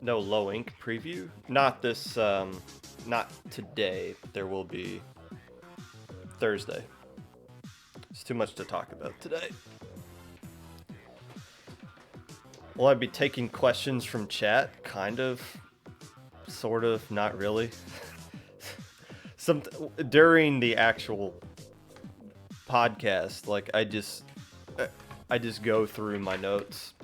no low ink preview. Not this, not today. But there will be Thursday. It's too much to talk about today. Will I be taking questions from chat? Kind of. Sort of. Not really. During the actual podcast, like I just go through my notes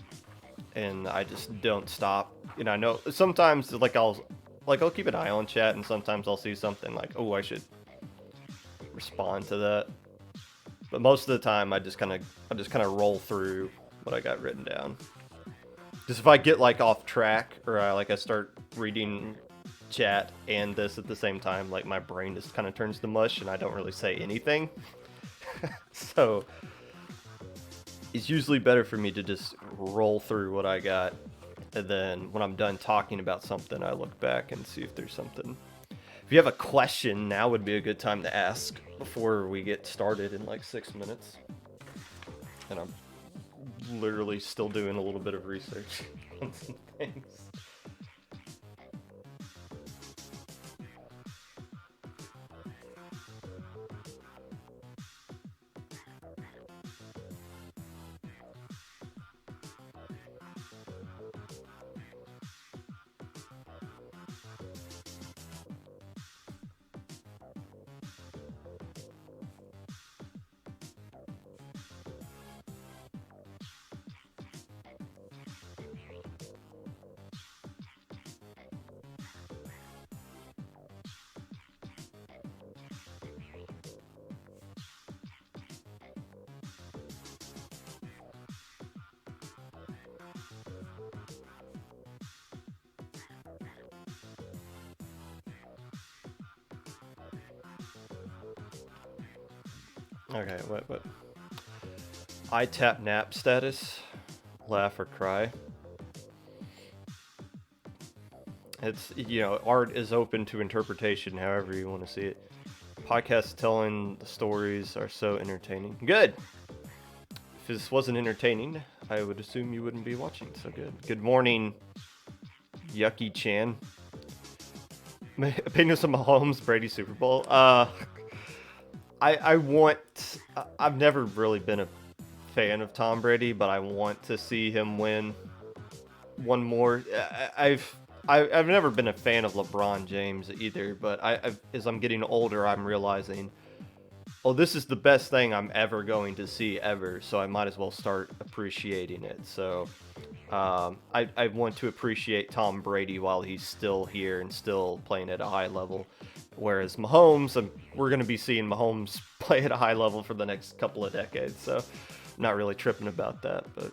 and I just don't stop. And I know sometimes I'll keep an eye on chat, and sometimes I'll see something like, oh, I should respond to that. But most of the time I just kind of roll through what I got written down. Just if I get like off track, or I start reading chat and this at the same time, like my brain just kind of turns to mush and I don't really say anything. So it's usually better for me to just roll through what I got, and then when I'm done talking about something, I look back and see if there's something. If you have a question, now would be a good time to ask before we get started in like 6 minutes. And I'm literally still doing a little bit of research on some things. Okay, what? I tap nap status, laugh or cry. It's, art is open to interpretation however you want to see it. Podcasts telling the stories are so entertaining. Good! If this wasn't entertaining, I would assume you wouldn't be watching, so good. Good morning, Yucky Chan. Opinions on Mahomes, Brady Super Bowl. I've never really been a fan of Tom Brady, but I want to see him win one more. I've never been a fan of LeBron James either, but as I'm getting older, I'm realizing, oh, this is the best thing I'm ever going to see ever, so I might as well start appreciating it. So I want to appreciate Tom Brady while he's still here and still playing at a high level. Whereas Mahomes, we're going to be seeing Mahomes play at a high level for the next couple of decades, so I'm not really tripping about that, but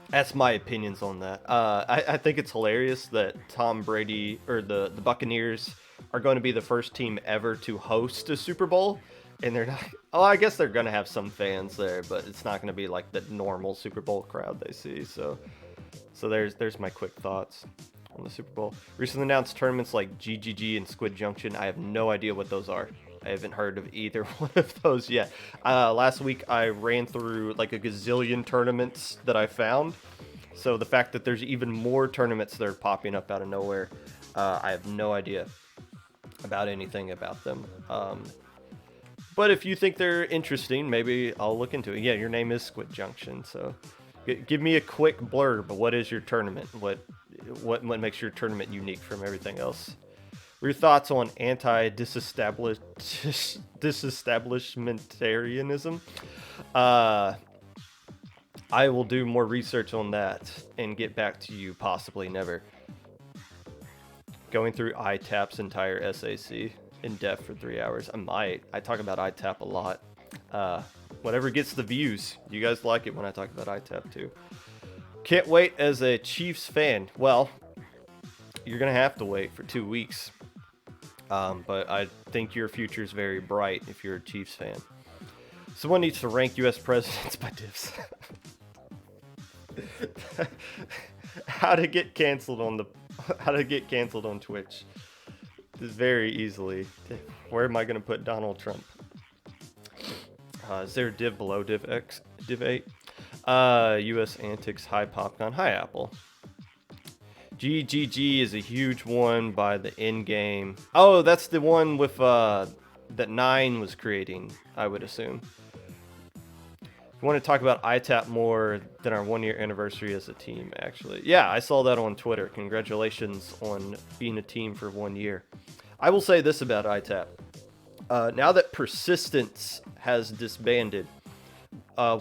that's my opinions on that. I think it's hilarious that Tom Brady, or the Buccaneers, are going to be the first team ever to host a Super Bowl, and they're not. Oh, I guess they're going to have some fans there, but it's not going to be like the normal Super Bowl crowd they see, so there's my quick thoughts on the Super Bowl. Recently announced tournaments like GGG and Squid Junction. I have no idea what those are. I haven't heard of either one of those yet. Last week I ran through like a gazillion tournaments that I found. So the fact that there's even more tournaments that are popping up out of nowhere, I have no idea about anything about them. But if you think they're interesting, maybe I'll look into it. Yeah, your name is Squid Junction, so give me a quick blurb. What is your tournament? What makes your tournament unique from everything else? What are your thoughts on disestablishmentarianism? I will do more research on that and get back to you possibly never. Going through ITAP's entire SAC in depth for 3 hours. I talk about ITAP a lot. Whatever gets the views. You guys like it when I talk about ITAP too. Can't wait as a Chiefs fan. Well, you're going to have to wait for 2 weeks. But I think your future is very bright if you're a Chiefs fan. Someone needs to rank U.S. presidents by divs. How to get canceled on Twitch. This very easily. Where am I going to put Donald Trump? Is there a div below div 8? U.S. antics. Hi Popcon. Hi Apple. GGG is a huge one by the end game. Oh, that's the one with that Nine was creating, I would assume. We want to talk about ITAP more than our 1-year anniversary as a team, actually. Yeah, I saw that on Twitter. Congratulations on being a team for 1 year. I will say this about ITAP. Now that Persistence has disbanded,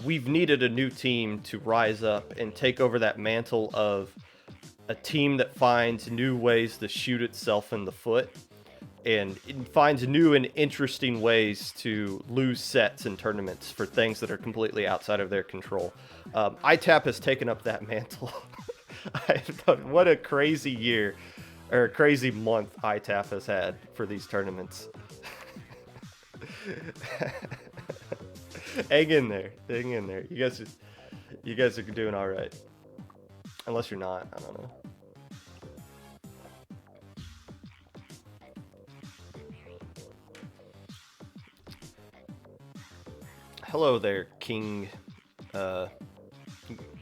we've needed a new team to rise up and take over that mantle of a team that finds new ways to shoot itself in the foot and it finds new and interesting ways to lose sets in tournaments for things that are completely outside of their control. ITAP has taken up that mantle. What a crazy year or crazy month ITAP has had for these tournaments. Hang in there. You guys are doing all right. Unless you're not, I don't know. Hello there, King. Is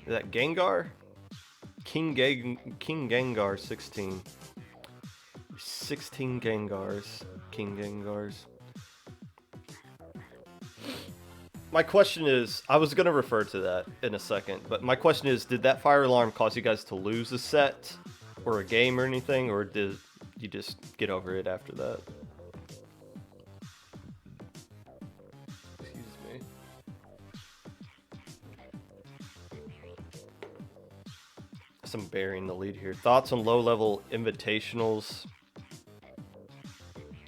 that Gengar? King Gengar 16. 16 Gengars. King Gengars. My question is, I was going to refer to that in a second, but my question is, did that fire alarm cause you guys to lose a set or a game or anything, or did you just get over it after that? Excuse me. I'm burying the lead here. Thoughts on low-level invitationals?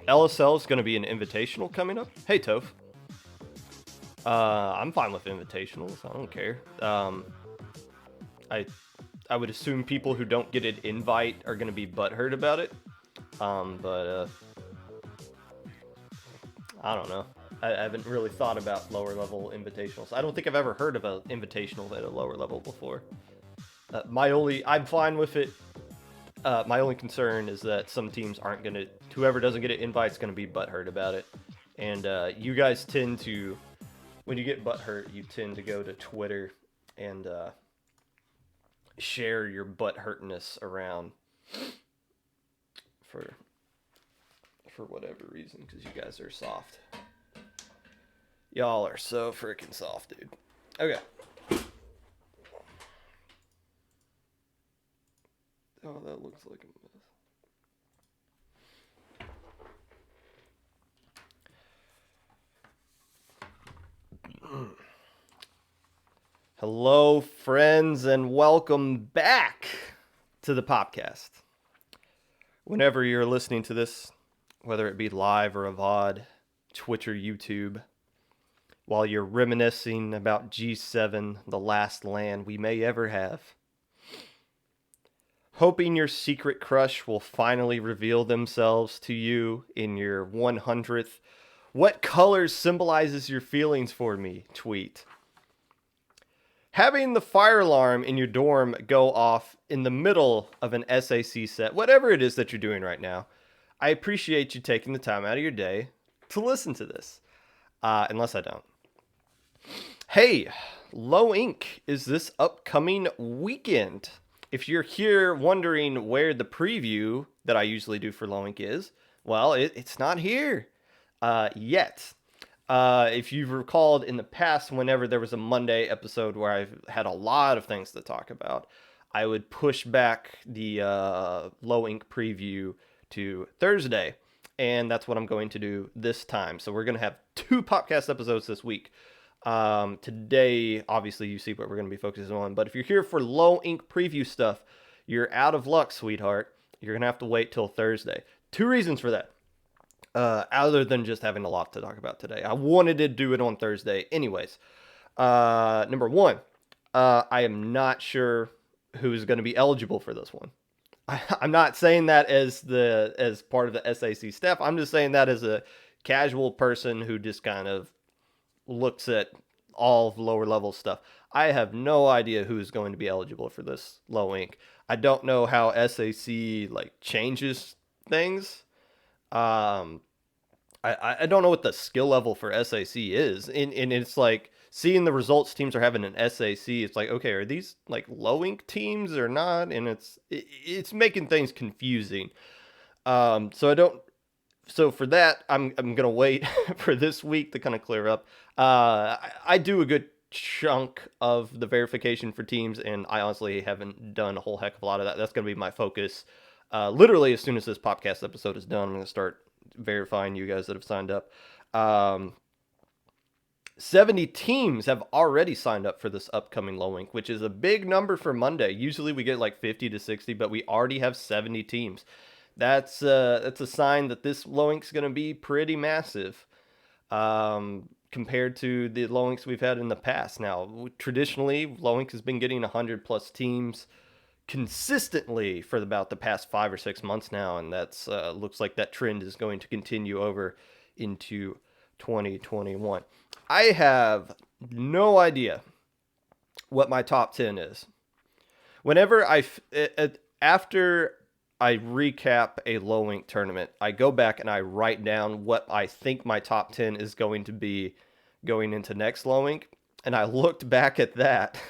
LSL is going to be an invitational coming up. Hey, Toph. I'm fine with invitationals. I don't care. I would assume people who don't get an invite are going to be butthurt about it. But I don't know. I haven't really thought about lower level invitationals. I don't think I've ever heard of an invitational at a lower level before. I'm fine with it. My only concern is that some teams aren't going to, whoever doesn't get an invite is going to be butthurt about it. And you guys tend to, when you get butthurt, you tend to go to Twitter and share your butthurtness around for whatever reason, because you guys are soft. Y'all are so freaking soft, dude. Okay. Oh, that looks like a mess. Hello, friends, and welcome back to the Popcast. Whenever you're listening to this, whether it be live or a VOD, Twitch or YouTube, while you're reminiscing about G7, the last land we may ever have, hoping your secret crush will finally reveal themselves to you in your 100th "What colors symbolizes your feelings for me?" tweet. Having the fire alarm in your dorm go off in the middle of an SAC set, whatever it is that you're doing right now, I appreciate you taking the time out of your day to listen to this. Unless I don't. Hey, Low Ink is this upcoming weekend. If you're here wondering where the preview that I usually do for Low Ink is, well, it's not here yet. If you've recalled in the past, whenever there was a Monday episode where I've had a lot of things to talk about, I would push back the Low Ink preview to Thursday. And that's what I'm going to do this time. So we're going to have 2 Popcast episodes this week. Today, obviously, you see what we're going to be focusing on. But if you're here for Low Ink preview stuff, you're out of luck, sweetheart. You're going to have to wait till Thursday. 2 reasons for that. Other than just having a lot to talk about today. I wanted to do it on Thursday anyways. Number 1, I am not sure who's going to be eligible for this one. I'm not saying that as part of the SAC staff. I'm just saying that as a casual person who just kind of looks at all lower level stuff. I have no idea who's going to be eligible for this Low Ink. I don't know how SAC changes things. I don't know what the skill level for SAC is. And it's seeing the results teams are having in SAC, it's like, okay, are these like low ink teams or not? And it's making things confusing. So I don't. So for that, I'm gonna wait for this week to kind of clear up. I do a good chunk of the verification for teams, and I honestly haven't done a whole heck of a lot of that. That's gonna be my focus. Literally, as soon as this podcast episode is done, I'm gonna start verifying you guys that have signed up. Um, 70 teams have already signed up for this upcoming low ink, which is a big number for Monday. Usually we get like 50 to 60, but we already have 70 teams. That's a sign that this low ink's going to be pretty massive compared to the low inks we've had in the past. Now, traditionally, low ink has been getting 100 plus teams consistently for about the past 5 or 6 months now, and that's looks like that trend is going to continue over into 2021. I have no idea what my top 10 is. Whenever after I recap a low ink tournament, I go back and I write down what I think my top 10 is going to be going into next low ink. And I looked back at that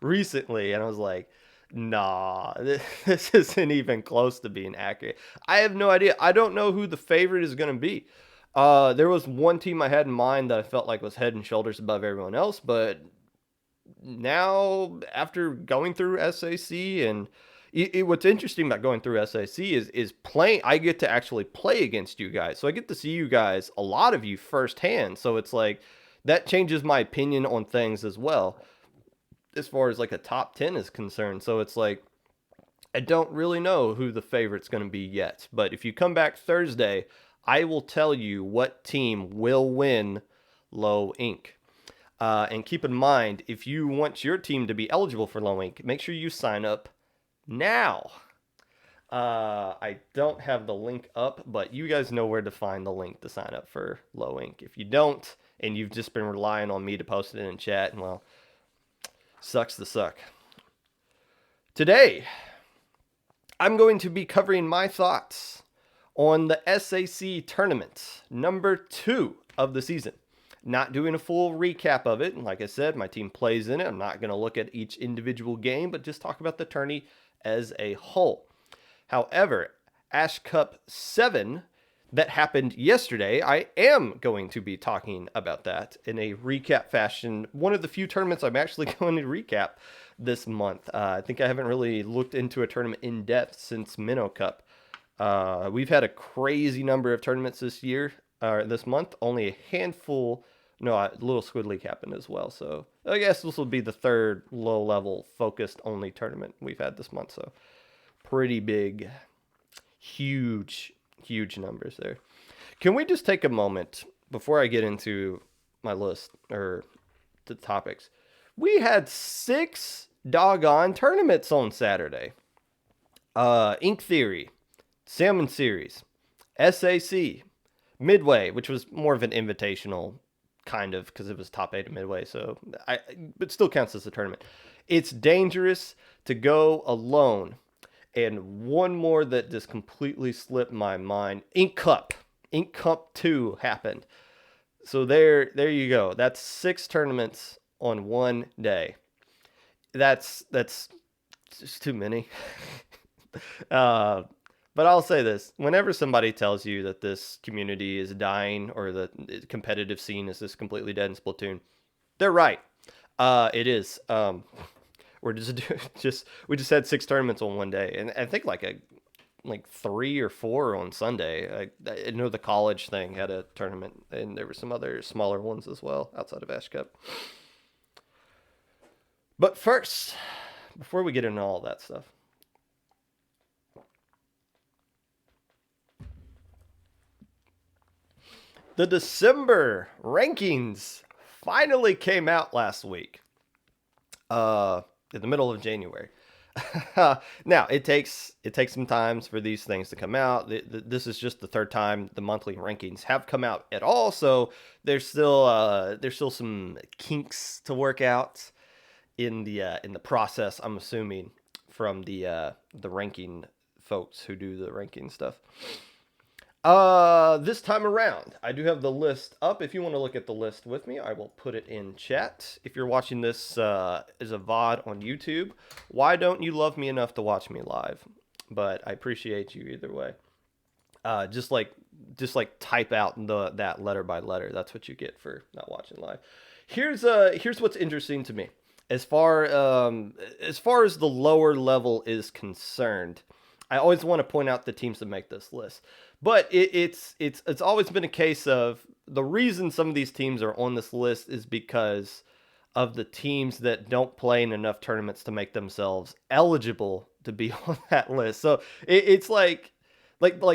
recently and I was like, nah, this isn't even close to being accurate. I have no idea. I don't know who the favorite is going to be. There was one team I had in mind that I felt like was head and shoulders above everyone else, but now after going through SAC and what's interesting about going through SAC is playing. I get to actually play against you guys, so I get to see you guys, a lot of you, firsthand. So it's like that changes my opinion on things as well, as far as like a top 10 is concerned. So it's like I don't really know who the favorite's going to be yet. But if you come back Thursday, I will tell you what team will win low ink. And keep in mind, if you want your team to be eligible for low ink, make sure you sign up now. I don't have the link up, but you guys know where to find the link to sign up for low ink. If you don't, and you've just been relying on me to post it in chat, and well, sucks to suck. Today, I'm going to be covering my thoughts on the SAC Tournament Number 2 of the season. Not doing a full recap of it, and like I said, my team plays in it. I'm not going to look at each individual game, but just talk about the tourney as a whole. However, Ash Cup 7 that happened yesterday, I am going to be talking about that in a recap fashion. One of the few tournaments I'm actually going to recap this month. I think I haven't really looked into a tournament in depth since Minnow Cup. We've had a crazy number of tournaments this month. Only a handful. No, a little Squid League happened as well. So I guess this will be the third low-level focused only tournament we've had this month. So pretty big, huge numbers there. Can we just take a moment before I get into my list or the topics? We had 6 doggone tournaments on Saturday. Ink Theory, Salmon Series, SAC, Midway, which was more of an invitational kind of, because it was top 8 of Midway, so but still counts as a tournament. It's dangerous to go alone. And one more that just completely slipped my mind. Ink Cup 2 happened. So there you go. That's 6 tournaments on one day. That's just too many. But I'll say this. Whenever somebody tells you that this community is dying or the competitive scene is just completely dead in Splatoon, they're right. It is. We're we just had 6 tournaments on one day, and I think like 3 or 4 on Sunday. I know the college thing had a tournament, and there were some other smaller ones as well outside of Ash Cup. But first, before we get into all that stuff, the December rankings finally came out last week. In the middle of January. Now, it takes some time for these things to come out. This is just the third time the monthly rankings have come out at all, so there's still some kinks to work out in the process, I'm assuming, from the ranking folks who do the ranking stuff. This time around, I do have the list up. If you want to look at the list with me, I will put it in chat. If you're watching this as a VOD on YouTube, why don't you love me enough to watch me live? But I appreciate you either way. Just like type out that letter by letter. That's what you get for not watching live. Here's what's interesting to me. As far as the lower level is concerned, I always want to point out the teams that make this list. But it's always been a case of the reason some of these teams are on this list is because of the teams that don't play in enough tournaments to make themselves eligible to be on that list. So it's like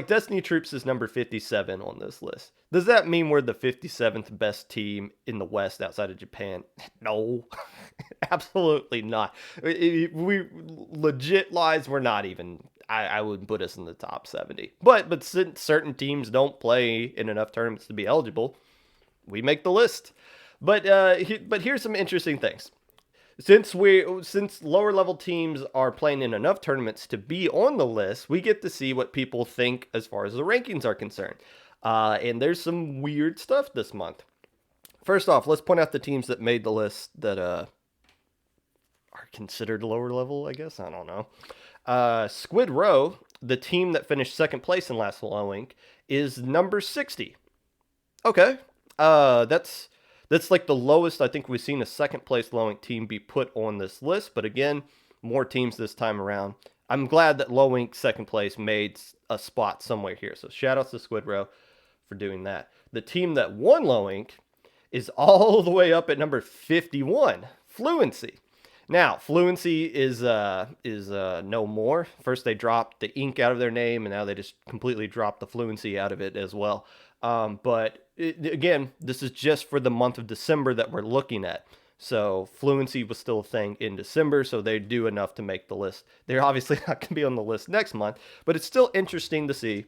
Destiny Troops is number 57 on this list. Does that mean we're the 57th best team in the West outside of Japan? No, absolutely not. We legit lies, we're not even. I wouldn't put us in the top 70. But since certain teams don't play in enough tournaments to be eligible, we make the list. But here's some interesting things. Since lower level teams are playing in enough tournaments to be on the list, we get to see what people think as far as the rankings are concerned. And there's some weird stuff this month. First off, let's point out the teams that made the list that are considered lower level, I guess. I don't know. Squid Row, the team that finished second place in last Lowink, is number 60. Okay. That's like the lowest I think we've seen a second place Lowink team be put on this list. But again, more teams this time around. I'm glad that Lowink second place made a spot somewhere here. So shout out to Squid Row for doing that. The team that won Lowink is all the way up at number 51, Fluency. Now, Fluency is no more. First, they dropped the ink out of their name, and now they just completely dropped the Fluency out of it as well. Again, this is just for the month of December that we're looking at. So Fluency was still a thing in December, so they do enough to make the list. They're obviously not going to be on the list next month, but it's still interesting to see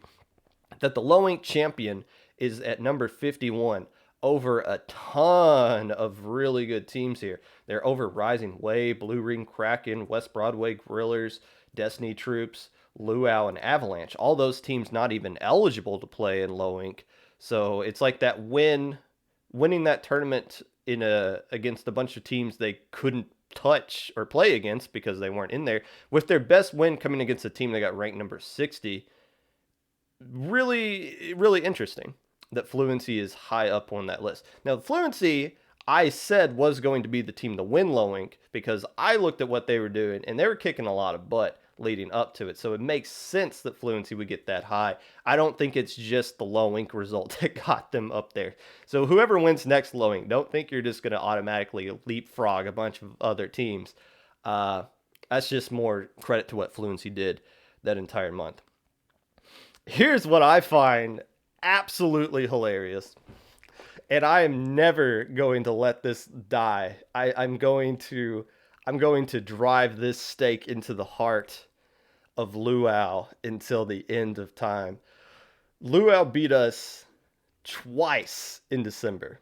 that the Lowink champion is at number 51. Over a ton of really good teams here. They're over Rising Wave, Blue Ring Kraken, West Broadway Grillers, Destiny Troops, Luau, and Avalanche. All those teams not even eligible to play in Lowink. So it's like that winning that tournament against a bunch of teams they couldn't touch or play against because they weren't in there, with their best win coming against a team that got ranked number 60. Really, really interesting that Fluency is high up on that list. Now, Fluency, I said, was going to be the team to win Lowink because I looked at what they were doing, and they were kicking a lot of butt leading up to it. So it makes sense that Fluency would get that high. I don't think it's just the Lowink result that got them up there. So whoever wins next Lowink, don't think you're just going to automatically leapfrog a bunch of other teams. That's just more credit to what Fluency did that entire month. Here's what I find absolutely hilarious, and I am never going to let this die. I'm going to drive this stake into the heart of Luau until the end of time. Luau beat us twice in December.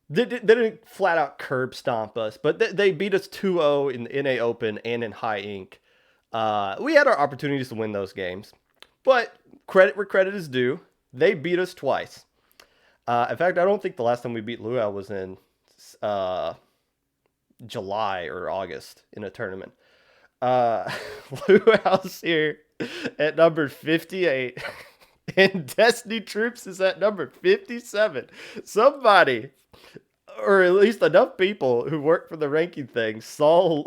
They didn't flat out curb stomp us, but they beat us 2-0 in the NA Open and in High Ink. We had our opportunities to win those games, but credit where credit is due. They beat us twice. In fact, I don't think the last time we beat Luau was in July or August in a tournament. Luau's here at number 58, and Destiny Troops is at number 57. Somebody, or at least enough people who work for the ranking thing, saw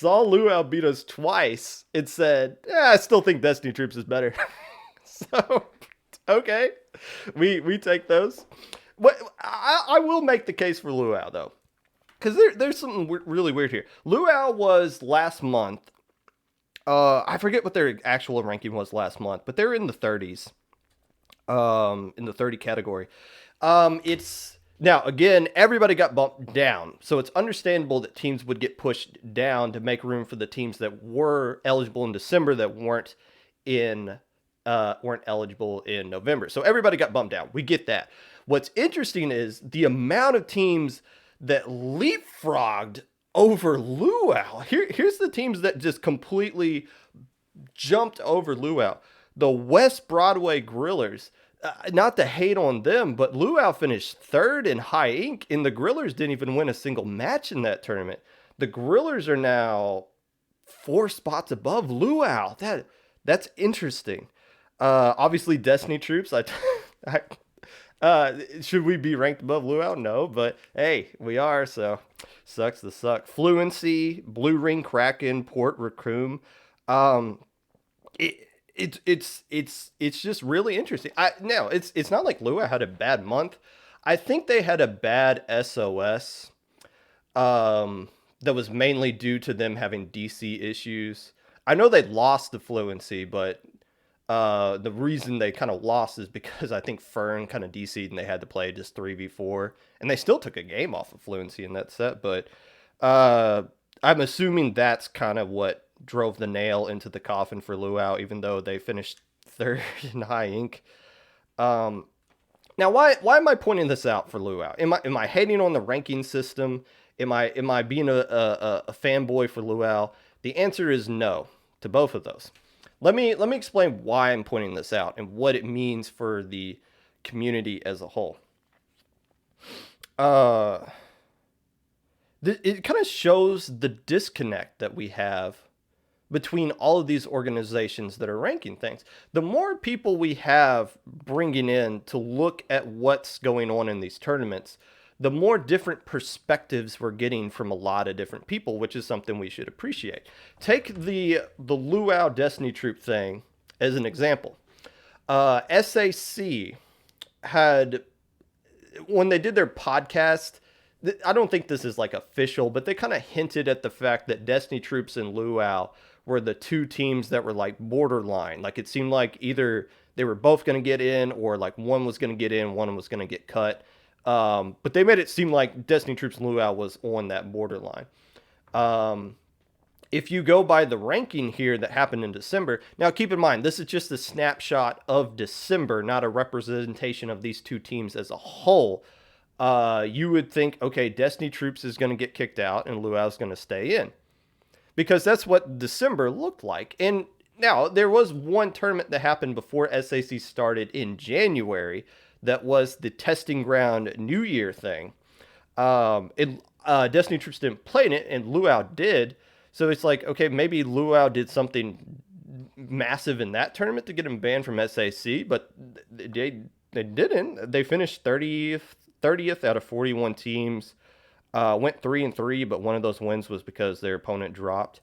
Luau beat us twice and said, I still think Destiny Troops is better. So... okay, we take those. But I will make the case for Luau, though, because there's something really weird here. Luau was last month. I forget what their actual ranking was last month, but they're in the 30s. In the 30 category. It's now again, everybody got bumped down, so it's understandable that teams would get pushed down to make room for the teams that were eligible in December that weren't eligible in November. So everybody got bumped down. We get that. What's interesting is the amount of teams that leapfrogged over Luau. Here's the teams that just completely jumped over Luau. the West Broadway Grillers. Not to hate on them, but Luau finished third in high ink, and the Grillers didn't even win a single match in that tournament. The Grillers are now 4 spots above Luau. That's interesting. Obviously, Destiny Troops. Should we be ranked above Luau? No, but hey, we are. So sucks to suck. Fluency, Blue Ring Kraken, Port Raccoon. Um, it, it's just really interesting. Now it's not like Lua had a bad month. I think they had a bad SOS. That was mainly due to them having DC issues. I know they lost the fluency, but the reason they kind of lost is because I think Fern kind of DC'd and they had to play just 3v4, and they still took a game off of fluency in that set. But uh, I'm assuming that's kind of what drove the nail into the coffin for Luau, even though they finished third in high ink. Um, Now, why am I pointing this out for Luau? Am I hating on the ranking system? Am I being a fanboy for Luau? The answer is no to both of those. Let me explain why I'm pointing this out and what it means for the community as a whole. Uh, it kind of shows the disconnect that we have between all of these organizations that are ranking things. The more people we have bringing in to look at what's going on in these tournaments, the more different perspectives we're getting from a lot of different people, which is something we should appreciate. Take the Luau Destiny Troop thing as an example. SAC had, when they did their podcast, I don't think this is like official, but they kind of hinted at the fact that Destiny Troops and Luau were the two teams that were like borderline. Like it seemed like either they were both going to get in, or like one was going to get in, one was going to get cut. But they made it seem like Destiny Troops and Luau was on that borderline. If you go by the ranking here that happened in December, now keep in mind, this is just a snapshot of December, not a representation of these two teams as a whole. You would think, okay, Destiny Troops is going to get kicked out and Luau is going to stay in, because that's what December looked like. And now there was one tournament that happened before SAC started in January that was the testing ground New Year thing. Destiny Troops didn't play in it, and Luau did. So it's like, okay, maybe Luau did something massive in that tournament to get him banned from SAC, but they didn't. They finished 30th out of 41 teams. Went 3-3, but one of those wins was because their opponent dropped.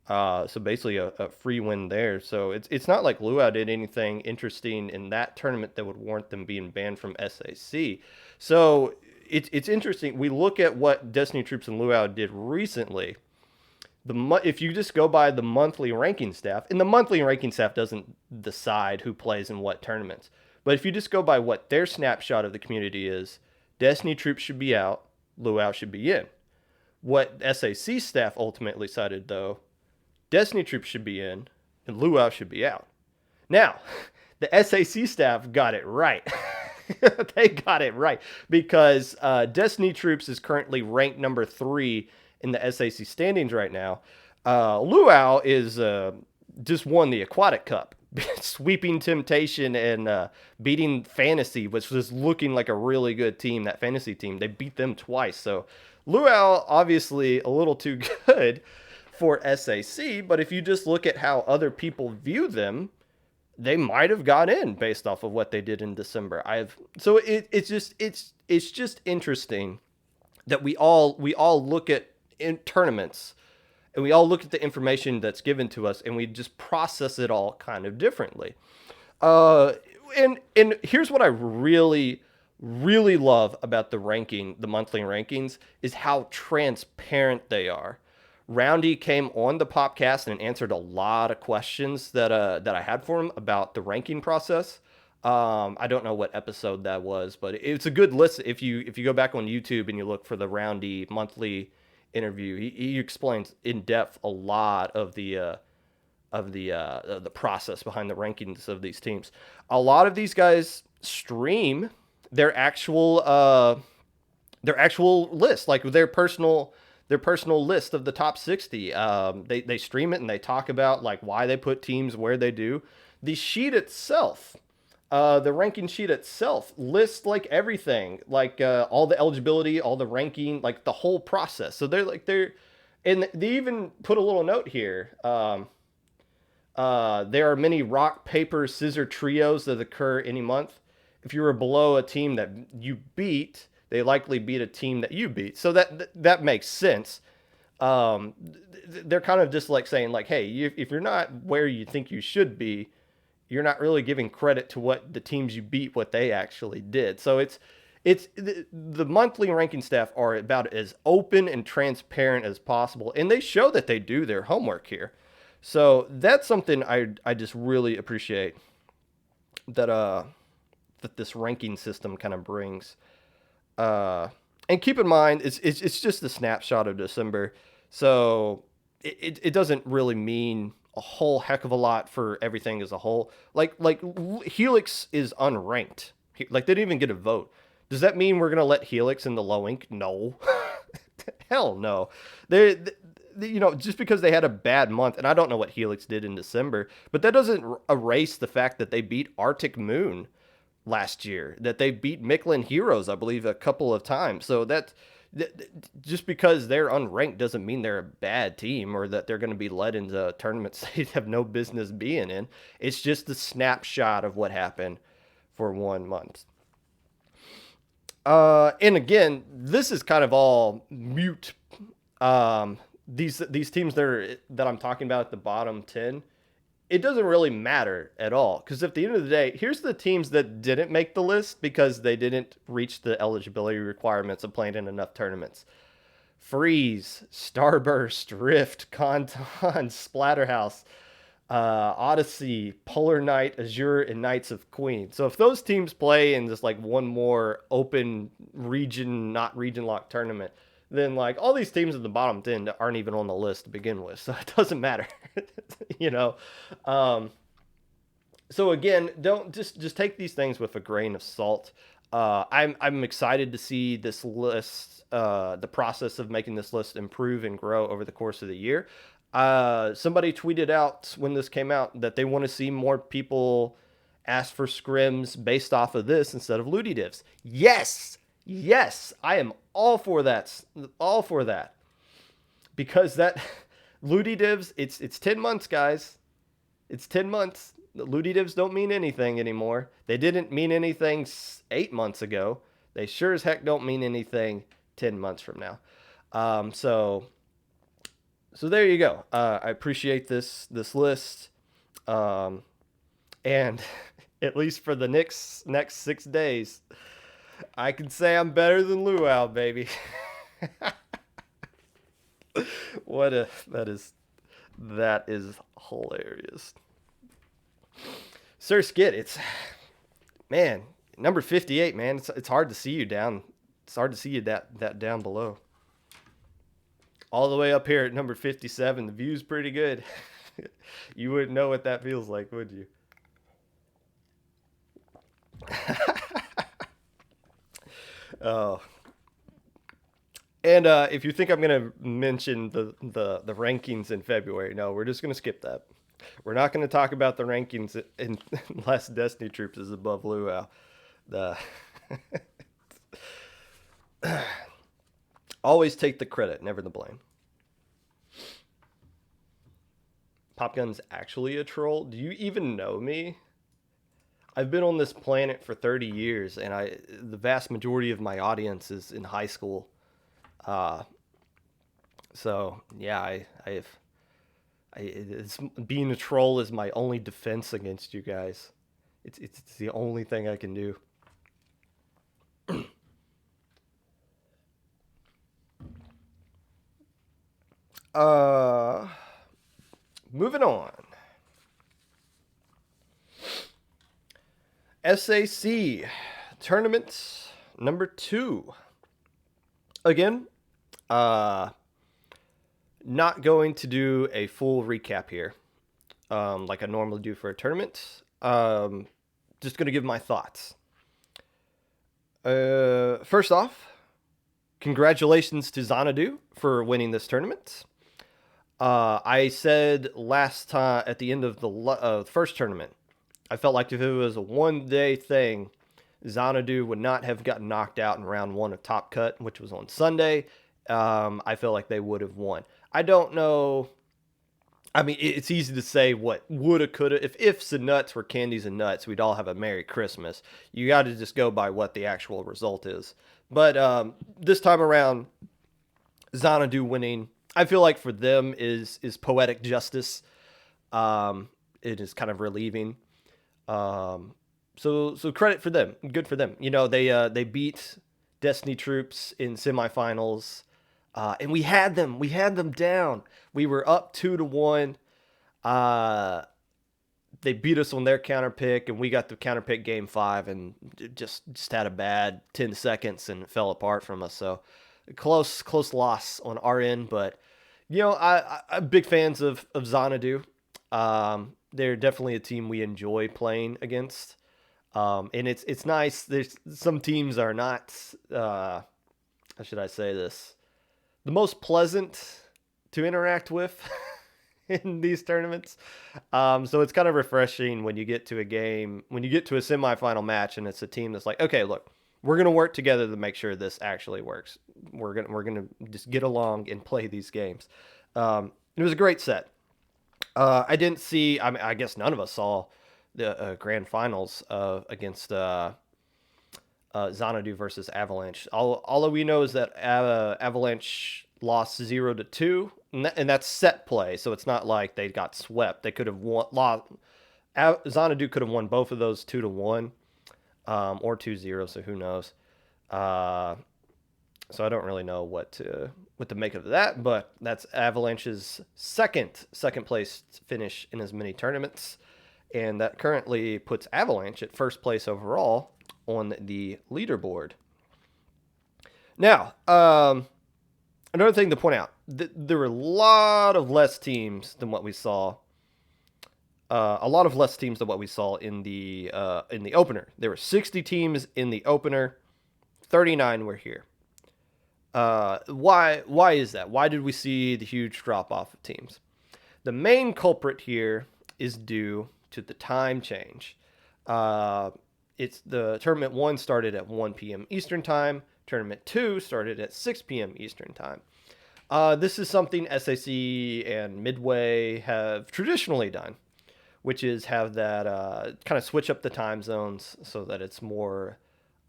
So basically a free win there. So it's not like Luau did anything interesting in that tournament that would warrant them being banned from SAC. So it's interesting. We look at what Destiny Troops and Luau did recently. If you just go by the monthly ranking staff, and the monthly ranking staff doesn't decide who plays in what tournaments, but if you just go by what their snapshot of the community is, Destiny Troops should be out, Luau should be in. What SAC staff ultimately decided, though, Destiny Troops should be in, and Luau should be out. Now, the SAC staff got it right. They got it right, because Destiny Troops is currently ranked number 3 in the SAC standings right now. Luau is just won the Aquatic Cup, sweeping Temptation and beating Fantasy, which was looking like a really good team. That Fantasy team, they beat them twice. So Luau obviously a little too good for SAC, but if you just look at how other people view them, they might have got in based off of what they did in December. It's just interesting that we all look at in tournaments, and we all look at the information that's given to us, and we just process it all kind of differently. And here's what I really love about the monthly rankings, is how transparent they are. Roundy came on the Popcast and answered a lot of questions that I had for him about the ranking process. I don't know what episode that was, but it's a good listen. If you go back on YouTube and you look for the Roundy monthly interview, he explains in depth a lot of the process behind the rankings of these teams. A lot of these guys stream their actual list, like their personal list of the top 60. They stream it and they talk about like why they put teams where they do. The sheet itself, the ranking sheet itself lists like everything, like all the eligibility, all the ranking, like the whole process. So and they even put a little note here. There are many rock, paper, scissor trios that occur any month. If you were below a team that you beat, they likely beat a team that you beat. So that makes sense. They're kind of just like saying like, hey, if you're not where you think you should be, you're not really giving credit to what the teams you beat, what they actually did. So it's the monthly ranking staff are about as open and transparent as possible, and they show that they do their homework here. So that's something I just really appreciate that this ranking system kind of brings. And keep in mind, it's just a snapshot of December, so it doesn't really mean a whole heck of a lot for everything as a whole. Like Helix is unranked. Like they didn't even get a vote. Does that mean we're gonna let Helix in the low ink? No, hell no. They just because they had a bad month, and I don't know what Helix did in December, but that doesn't erase the fact that they beat Arctic Moon last year, that they beat Michelin Heroes, I believe, a couple of times. So that just because they're unranked doesn't mean they're a bad team or that they're going to be led into tournaments they have no business being in. It's just a snapshot of what happened for 1 month. And again, this is kind of all mute. These teams that I'm talking about at the bottom 10, it doesn't really matter at all, because at the end of the day, here's the teams that didn't make the list because they didn't reach the eligibility requirements of playing in enough tournaments. Freeze, Starburst, Rift, Conton, Splatterhouse, Odyssey, Polar Knight, Azure, and Knights of Queen. So if those teams play in just like one more open region, not region locked tournament, then like all these teams at the bottom 10 aren't even on the list to begin with. So it doesn't matter, So again, don't just take these things with a grain of salt. I'm excited to see this list, the process of making this list improve and grow over the course of the year. Somebody tweeted out when this came out that they want to see more people ask for scrims based off of this instead of looty divs. Yes, I am all for that. All for that. Because that looty divs, it's 10 months, guys. It's 10 months. The looty divs don't mean anything anymore. They didn't mean anything 8 months ago. They sure as heck don't mean anything 10 months from now. So there you go. I appreciate this list. And at least for the next 6 days, I can say I'm better than Luau, baby. That is hilarious. Sir Skid, man, number 58, man. It's hard to see you down. It's hard to see you that down below. All the way up here at number 57, the view's pretty good. You wouldn't know what that feels like, would you? Oh. And if you think I'm going to mention the rankings in February, no, we're just going to skip that. We're not going to talk about the rankings unless Destiny Troops is above Luau. Always take the credit, never the blame. Popgun's actually a troll? Do you even know me? I've been on this planet for 30 years, and the vast majority of my audience is in high school. So yeah, being a troll is my only defense against you guys. It's the only thing I can do. Moving on. SAC Tournaments Number Two. Again, not going to do a full recap here, like I normally do for a tournament. Just going to give my thoughts. First off, congratulations to Xanadu for winning this tournament. I said last time at the end of the first tournament I felt like if it was a one-day thing, Xanadu would not have gotten knocked out in round one of Top Cut, which was on Sunday. I feel like they would have won. I don't know. I mean, it's easy to say what woulda, coulda. If ifs and nuts were candies and nuts, we'd all have a Merry Christmas. You got to just go by what the actual result is. But this time around, Xanadu winning, I feel like for them is poetic justice. It is kind of relieving. So credit for them. Good for them. You know, they beat Destiny Troops in semifinals. And we had them. We had them down. We were up 2-1. They beat us on their counter pick, and we got the counter pick game 5, and just had a bad 10 seconds and it fell apart from us. So close loss on our end, but you know, I'm big fans of Xanadu. They're definitely a team we enjoy playing against. And it's nice. There's some teams are not, how should I say this? The most pleasant to interact with in these tournaments. So it's kind of refreshing when you get to a game, when you get to a semifinal match and it's a team that's like, okay, look, we're going to work together to make sure this actually works. We're going to just get along and play these games. It was a great set. I didn't see, I mean, I guess none of us saw the grand finals against Xanadu versus Avalanche. All we know is that Avalanche lost 0-2, and that's set play, so it's not like they got swept. They could have Xanadu could have won both of those 2-1 or 2-0, so who knows. So I don't really know what to make of that, but that's Avalanche's second place finish in as many tournaments, and that currently puts Avalanche at first place overall on the leaderboard. Now, another thing to point out, there were a lot of less teams than what we saw. A lot of less teams than what we saw in the opener. There were 60 teams in the opener, 39 were here. Why is that? Why did we see the huge drop off of teams? The main culprit here is due to the time change. It's the tournament 1 started at 1 p.m. Eastern time. Tournament 2 started at 6 p.m. Eastern time. This is something SAC and Midway have traditionally done, which is have that kind of switch up the time zones so that it's more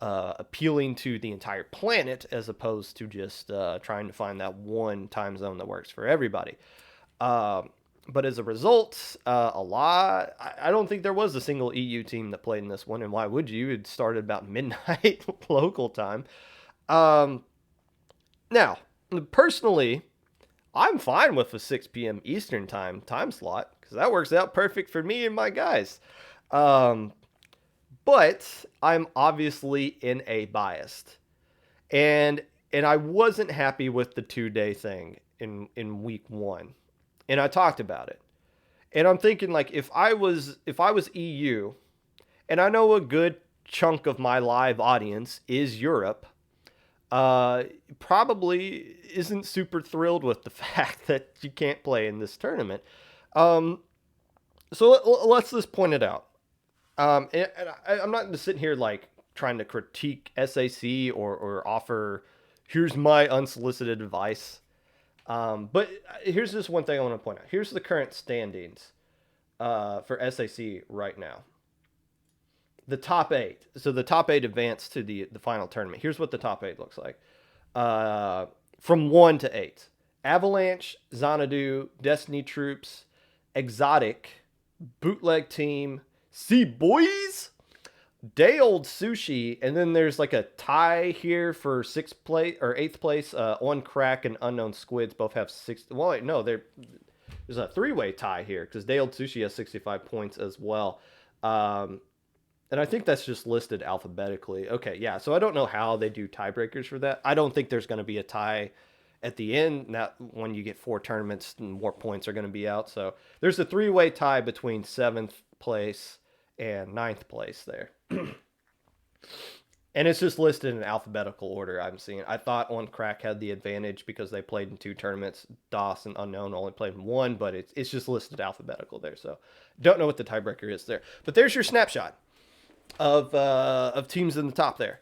appealing to the entire planet as opposed to just trying to find that one time zone that works for everybody. But as a result, I don't think there was a single EU team that played in this one, and why would you? It started about midnight local time. Now, personally, I'm fine with a 6 p.m. Eastern time slot, because that works out perfect for me and my guys. But I'm obviously NA biased. And I wasn't happy with the 2-day thing in week 1. And I talked about it. And I'm thinking, like, if I was EU, and I know a good chunk of my live audience is Europe, probably isn't super thrilled with the fact that you can't play in this tournament. So let's just point it out. And I'm not sitting here like trying to critique SAC or offer, here's my unsolicited advice. But here's just one thing I want to point out. Here's the current standings for SAC right now. The top 8. So the top 8 advanced to the final tournament. Here's what the top 8 looks like. From 1 to 8. Avalanche, Xanadu, Destiny Troops, Exotic, Bootleg Team, Sea Boys, Day Old Sushi, and then there's like a tie here for 6th place or 8th place. On Crack and Unknown Squids both have 6. Well, wait, no, there's a 3-way tie here because Day Old Sushi has 65 points as well. And I think that's just listed alphabetically. Okay, yeah. So I don't know how they do tiebreakers for that. I don't think there's going to be a tie at the end. Not when you get 4 tournaments and more points are going to be out. So there's a 3-way tie between 7th place and 9th place there. And it's just listed in alphabetical order I'm seeing. I thought On Crack had the advantage because they played in 2 tournaments. DOS and Unknown only played in 1, but it's just listed alphabetical there. So don't know what the tiebreaker is there. But there's your snapshot of teams in the top there.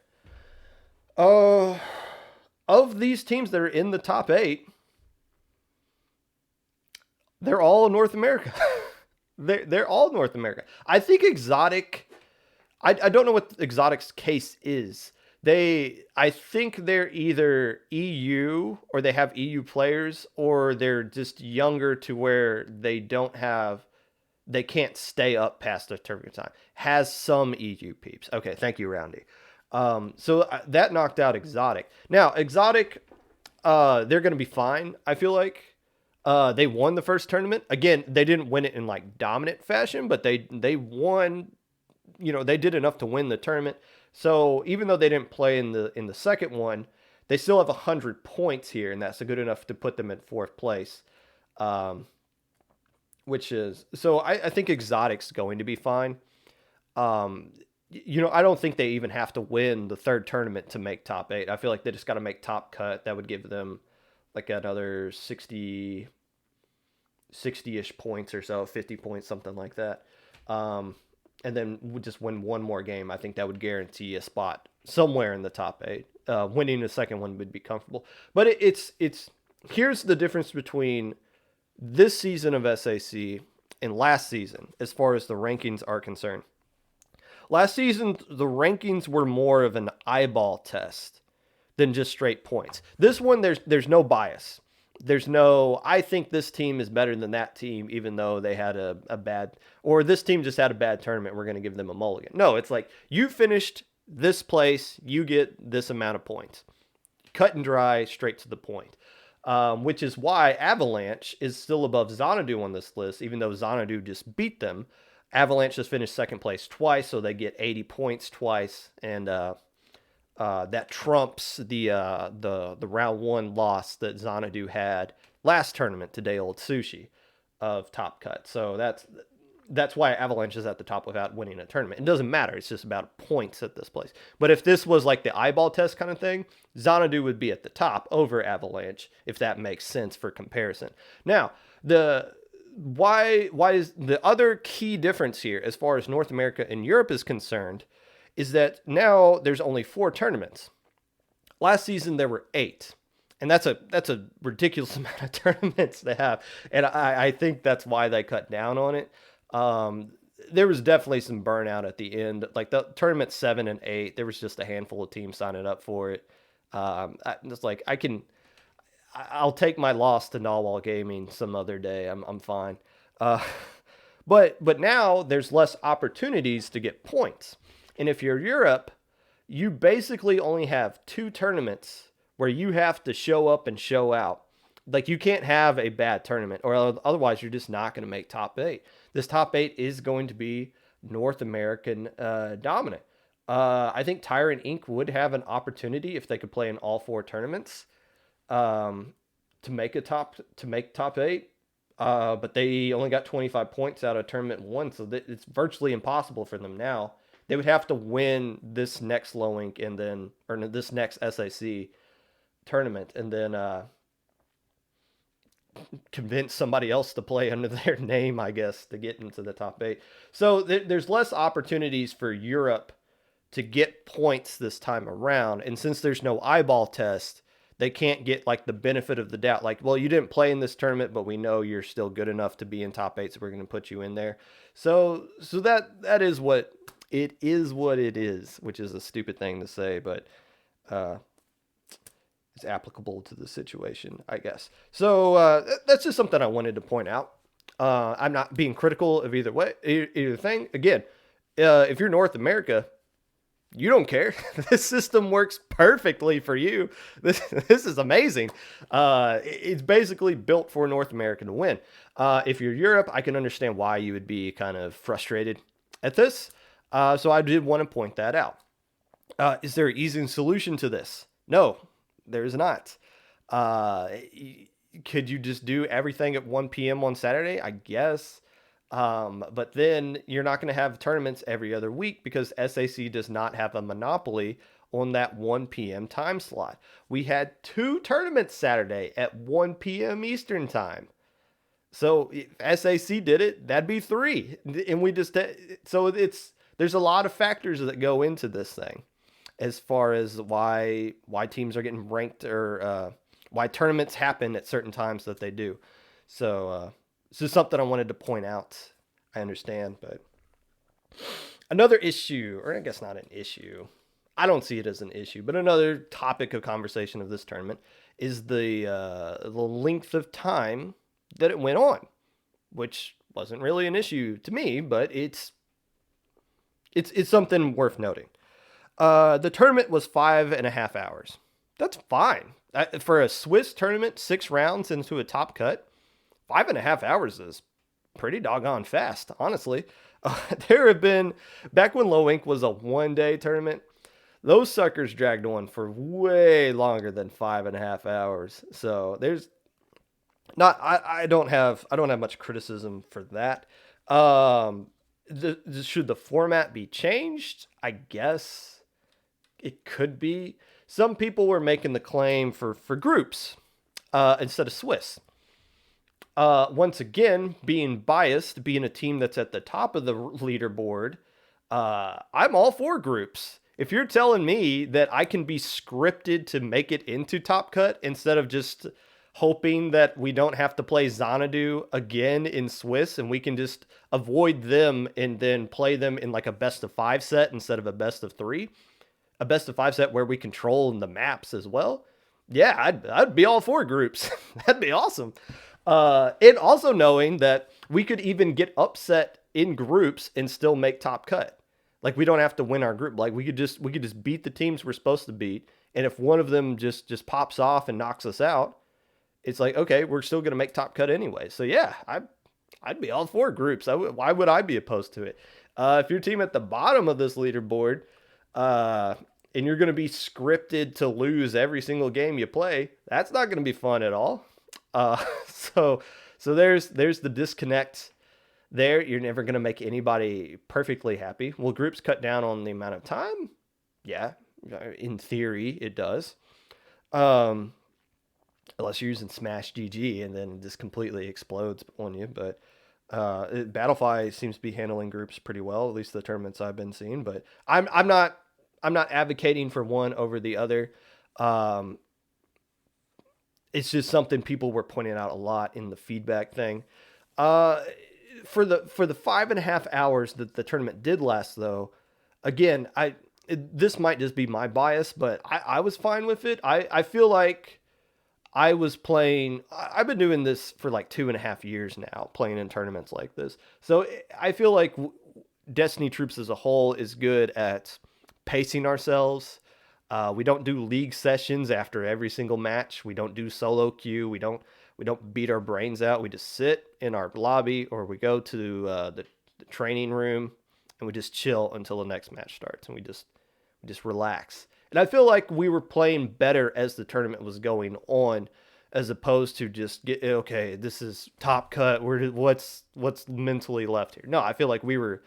Of these teams that are in the top 8, they're all North America. they're all North America. I think Exotic. I don't know what Exotic's case is. I think they're either EU or they have EU players, or they're just younger to where they can't stay up past the tournament time. Has some EU peeps. Okay, thank you, Roundy. So that knocked out Exotic. Now, Exotic, they're going to be fine, I feel like. They won the first tournament. Again, they didn't win it in like dominant fashion, but they won, they did enough to win the tournament. So even though they didn't play in the second one, they still have 100 points here, and that's good enough to put them in 4th place. Which is, so I think Exotic's going to be fine. I don't think they even have to win the 3rd tournament to make top 8. I feel like they just got to make top cut. That would give them like another 60-ish points or so, 50 points, something like that. And then would just win one more game. I think that would guarantee a spot somewhere in the top 8. Winning the second one would be comfortable. But it's here's the difference between this season of SAC and last season as far as the rankings are concerned. Last season, the rankings were more of an eyeball test than just straight points. This one, there's no bias. There's no, I think this team is better than that team, even though they had a bad, or this team just had a bad tournament, we're going to give them a mulligan. No, it's like, you finished this place, you get this amount of points. Cut and dry, straight to the point. Which is why Avalanche is still above Xanadu on this list, even though Xanadu just beat them. Avalanche just finished 2nd place twice, so they get 80 points twice, and that trumps the round 1 loss that Xanadu had last tournament to Day Old Sushi of Top Cut. So that's why Avalanche is at the top without winning a tournament. It doesn't matter. It's just about points at this place. But if this was like the eyeball test kind of thing, Xanadu would be at the top over Avalanche, if that makes sense for comparison. Now, why is the other key difference here as far as North America and Europe is concerned is that now there's only 4 tournaments. Last season there were 8. And that's a ridiculous amount of tournaments to have. And I think that's why they cut down on it. There was definitely some burnout at the end. Like the tournament 7 and 8, there was just a handful of teams signing up for it. It's like, I'll take my loss to Narwhal Gaming some other day. I'm fine. But now there's less opportunities to get points. And if you're Europe, you basically only have 2 tournaments where you have to show up and show out. Like, you can't have a bad tournament, or otherwise you're just not going to make top 8. This top 8 is going to be North American dominant. I think Tyrant Inc. would have an opportunity if they could play in all 4 tournaments to make top 8. But they only got 25 points out of tournament 1, so it's virtually impossible for them now. They would have to win this next low ink or this next SAC tournament, and then convince somebody else to play under their name, I guess, to get into the top 8. So there's less opportunities for Europe to get points this time around. And since there's no eyeball test, they can't get like the benefit of the doubt. Like, well, you didn't play in this tournament, but we know you're still good enough to be in top 8, so we're going to put you in there. So that is what it is, which is a stupid thing to say, but it's applicable to the situation, I guess. So that's just something I wanted to point out. I'm not being critical of either thing. Again, if you're North America, you don't care. This system works perfectly for you. This is amazing. It's basically built for North America to win. If you're Europe, I can understand why you would be kind of frustrated at this. So I did want to point that out. Is there an easy solution to this? No, there is not. Could you just do everything at 1 p.m. on Saturday? I guess. But then you're not going to have tournaments every other week because SAC does not have a monopoly on that 1 p.m. time slot. We had 2 tournaments Saturday at 1 p.m. Eastern time. So if SAC did it, that'd be 3. And we just, so there's a lot of factors that go into this thing as far as why teams are getting ranked, or why tournaments happen at certain times that they do. So this is something I wanted to point out. I understand, but another issue, or I guess not an issue, I don't see it as an issue, but another topic of conversation of this tournament is the length of time that it went on, which wasn't really an issue to me, but it's something worth noting. The tournament was 5.5 hours. That's fine. For a Swiss tournament, 6 rounds into a top cut, 5.5 hours is pretty doggone fast, honestly. There have been, back when Low Ink was a 1-day tournament, those suckers dragged on for way longer than 5.5 hours. So there's not, I don't have much criticism for that. Should the format be changed? I guess it could be. Some people were making the claim for groups instead of Swiss. Once again, being biased, being a team that's at the top of the leaderboard, I'm all for groups. If you're telling me that I can be scripted to make it into Top Cut instead of just hoping that we don't have to play Xanadu again in Swiss and we can just avoid them and then play them in like a best of 5 set instead of a best of 3, a best of 5 set where we control the maps as well. Yeah, I'd be all for groups. That'd be awesome. And also knowing that we could even get upset in groups and still make Top Cut. Like we don't have to win our group. Like we could just beat the teams we're supposed to beat. And if one of them just pops off and knocks us out, it's like, okay, we're still going to make Top Cut anyway. So yeah, I'd be all for groups. Why would I be opposed to it? If your team at the bottom of this leaderboard, and you're going to be scripted to lose every single game you play, that's not going to be fun at all. So there's the disconnect there. You're never going to make anybody perfectly happy. Will groups cut down on the amount of time? Yeah, in theory it does. Unless you're using Smash GG and then it just completely explodes on you. But Battlefy seems to be handling groups pretty well, at least the tournaments I've been seeing. But I'm not advocating for one over the other. It's just something people were pointing out a lot in the feedback thing. For the 5.5 hours that the tournament did last, though, again, this might just be my bias, but I was fine with it. I feel like I was playing. I've been doing this for like 2.5 years now, playing in tournaments like this. So I feel like Destiny Troops as a whole is good at pacing ourselves. We don't do league sessions after every single match. We don't do solo queue. We don't beat our brains out. We just sit in our lobby or we go to the training room and we just chill until the next match starts, and we just relax. And I feel like we were playing better as the tournament was going on, as opposed to just okay, this is Top Cut. What's mentally left here? No, I feel like we were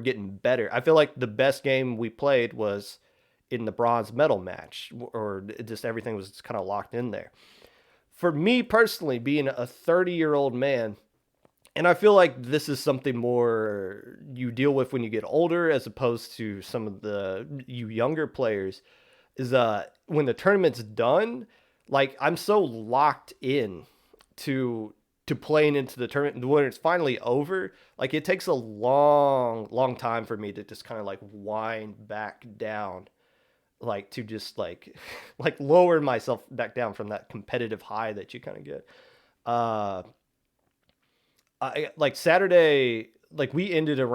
getting better. I feel like the best game we played was in the bronze medal match, or just everything was kind of locked in there. For me personally, being a 30-year-old man, and I feel like this is something more you deal with when you get older, as opposed to some of you younger players, is when the tournament's done, like I'm so locked in to playing into the tournament. When it's finally over, like it takes a long time for me to just kind of like wind back down, like to just like lower myself back down from that competitive high that you kind of get. Like Saturday, like we ended at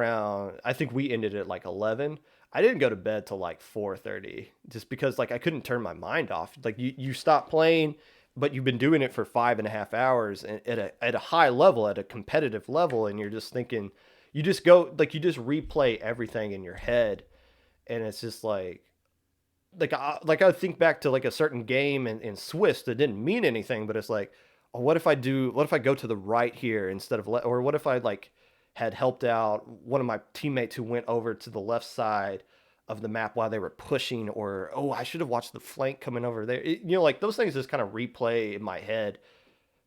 like 11. I didn't go to bed till like 4:30, just because like I couldn't turn my mind off. Like you stop playing, but you've been doing it for 5.5 hours at a high level, at a competitive level, and you're just thinking, you just replay everything in your head, and it's just like I think back to like a certain game in Swiss that didn't mean anything, but it's like, oh, what if I go to the right here instead of or what if I like had helped out one of my teammates who went over to the left side of the map while they were pushing, or oh, I should have watched the flank coming over there. Like those things just kind of replay in my head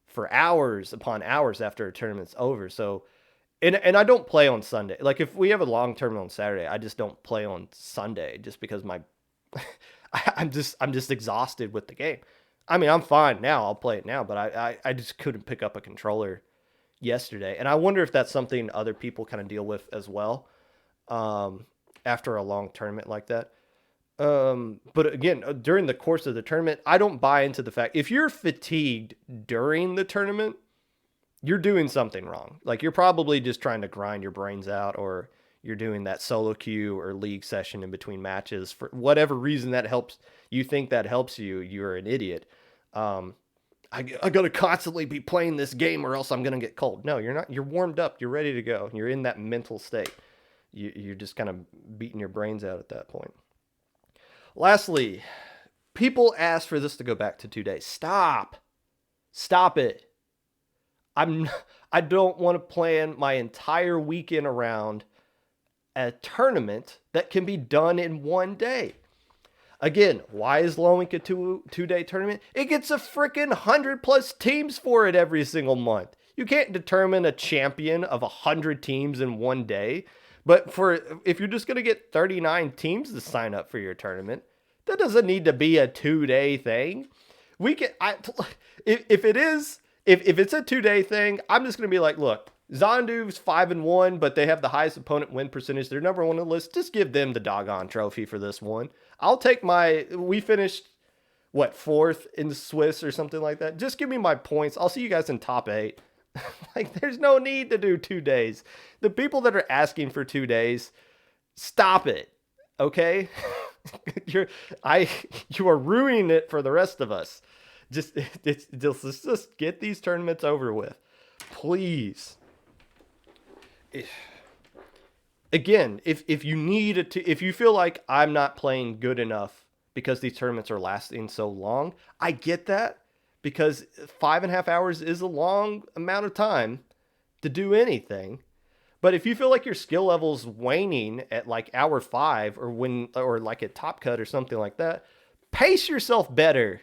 for hours upon hours after a tournament's over. So, and I don't play on Sunday. Like if we have a long tournament on Saturday, I just don't play on Sunday just because I'm just exhausted with the game. I mean, I'm fine now. I'll play it now, but I just couldn't pick up a controller yesterday. And I wonder if that's something other people kind of deal with as well after a long tournament like that. But again, during the course of the tournament, I don't buy into the fact if you're fatigued during the tournament, you're doing something wrong. Like you're probably just trying to grind your brains out, or you're doing that solo queue or league session in between matches for whatever reason that helps. You think that helps you, you're an idiot. I got to constantly be playing this game or else I'm going to get cold. No, you're not. You're warmed up. You're ready to go. You're in that mental state. You're just kind of beating your brains out at that point. Lastly, people ask for this to go back to 2 days. Stop it. I don't want to plan my entire weekend around a tournament that can be done in 1 day. Again, why is Lowink a two-day tournament? It gets a freaking 100+ teams for it every single month. You can't determine a champion of 100 teams in 1 day. But if you're just going to get 39 teams to sign up for your tournament, that doesn't need to be a 2-day thing. If it's a 2-day thing, I'm just going to be like, look, Zondu's 5-1, but they have the highest opponent win percentage. They're number one on the list. Just give them the doggone trophy for this one. I'll take we finished, fourth in the Swiss or something like that. Just give me my points. I'll see you guys in top 8. Like, there's no need to do 2 days. The people that are asking for 2 days, stop it. Okay? You are ruining it for the rest of us. Let's just get these tournaments over with. Please. Again, if you need if you feel like I'm not playing good enough because these tournaments are lasting so long, I get that, because 5.5 hours is a long amount of time to do anything. But if you feel like your skill level's waning at like hour 5 or like at Top Cut or something like that, pace yourself better.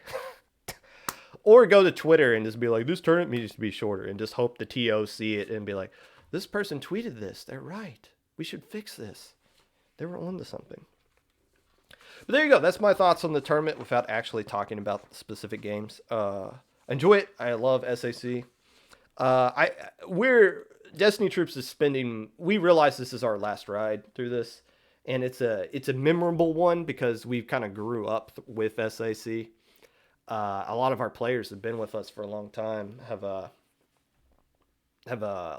Or go to Twitter and just be like, this tournament needs to be shorter, and just hope the TO see it and be like, this person tweeted this. They're right. We should fix this. They were onto something. But there you go. That's my thoughts on the tournament without actually talking about specific games. Enjoy it. I love SAC. Destiny Troops is we realize this is our last ride through this, and it's a memorable one because we've kind of grew up with SAC. A lot of our players have been with us for a long time, have a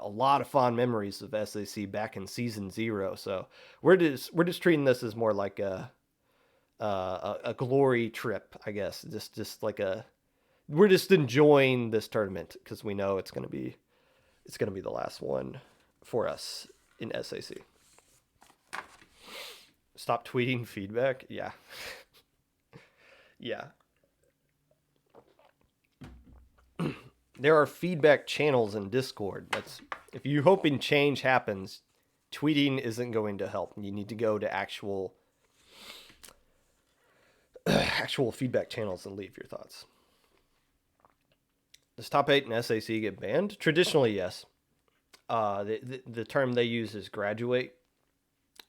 lot of fond memories of SAC back in season 0. So we're just treating this as more like a glory trip, I guess. Just like we're just enjoying this tournament because we know it's gonna be the last one for us in SAC. Stop tweeting feedback. Yeah. Yeah. There are feedback channels in Discord. If you're hoping change happens, tweeting isn't going to help. You need to go to actual feedback channels and leave your thoughts. Does top 8 in SAC get banned? Traditionally, yes. The term they use is graduate.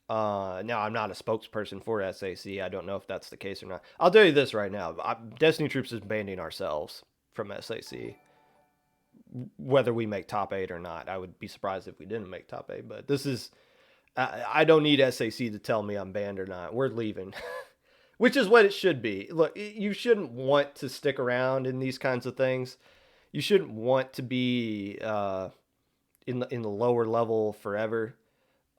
Now, I'm not a spokesperson for SAC. I don't know if that's the case or not. I'll tell you this right now. Destiny Troops is banning ourselves from SAC. Whether we make top 8 or not. I would be surprised if we didn't make top 8, but this is, I don't need SAC to tell me I'm banned or not. We're leaving, which is what it should be. Look, you shouldn't want to stick around in these kinds of things. You shouldn't want to be in the lower level forever.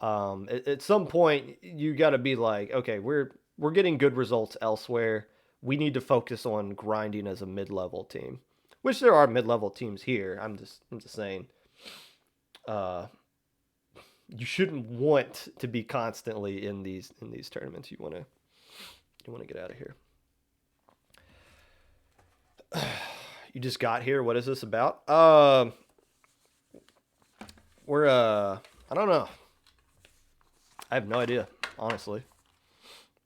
At some point, you got to be like, okay, we're getting good results elsewhere. We need to focus on grinding as a mid-level team. Which there are mid-level teams here. I'm just saying. You shouldn't want to be constantly in these tournaments. You want to get out of here. You just got here. What is this about? I don't know. I have no idea, honestly.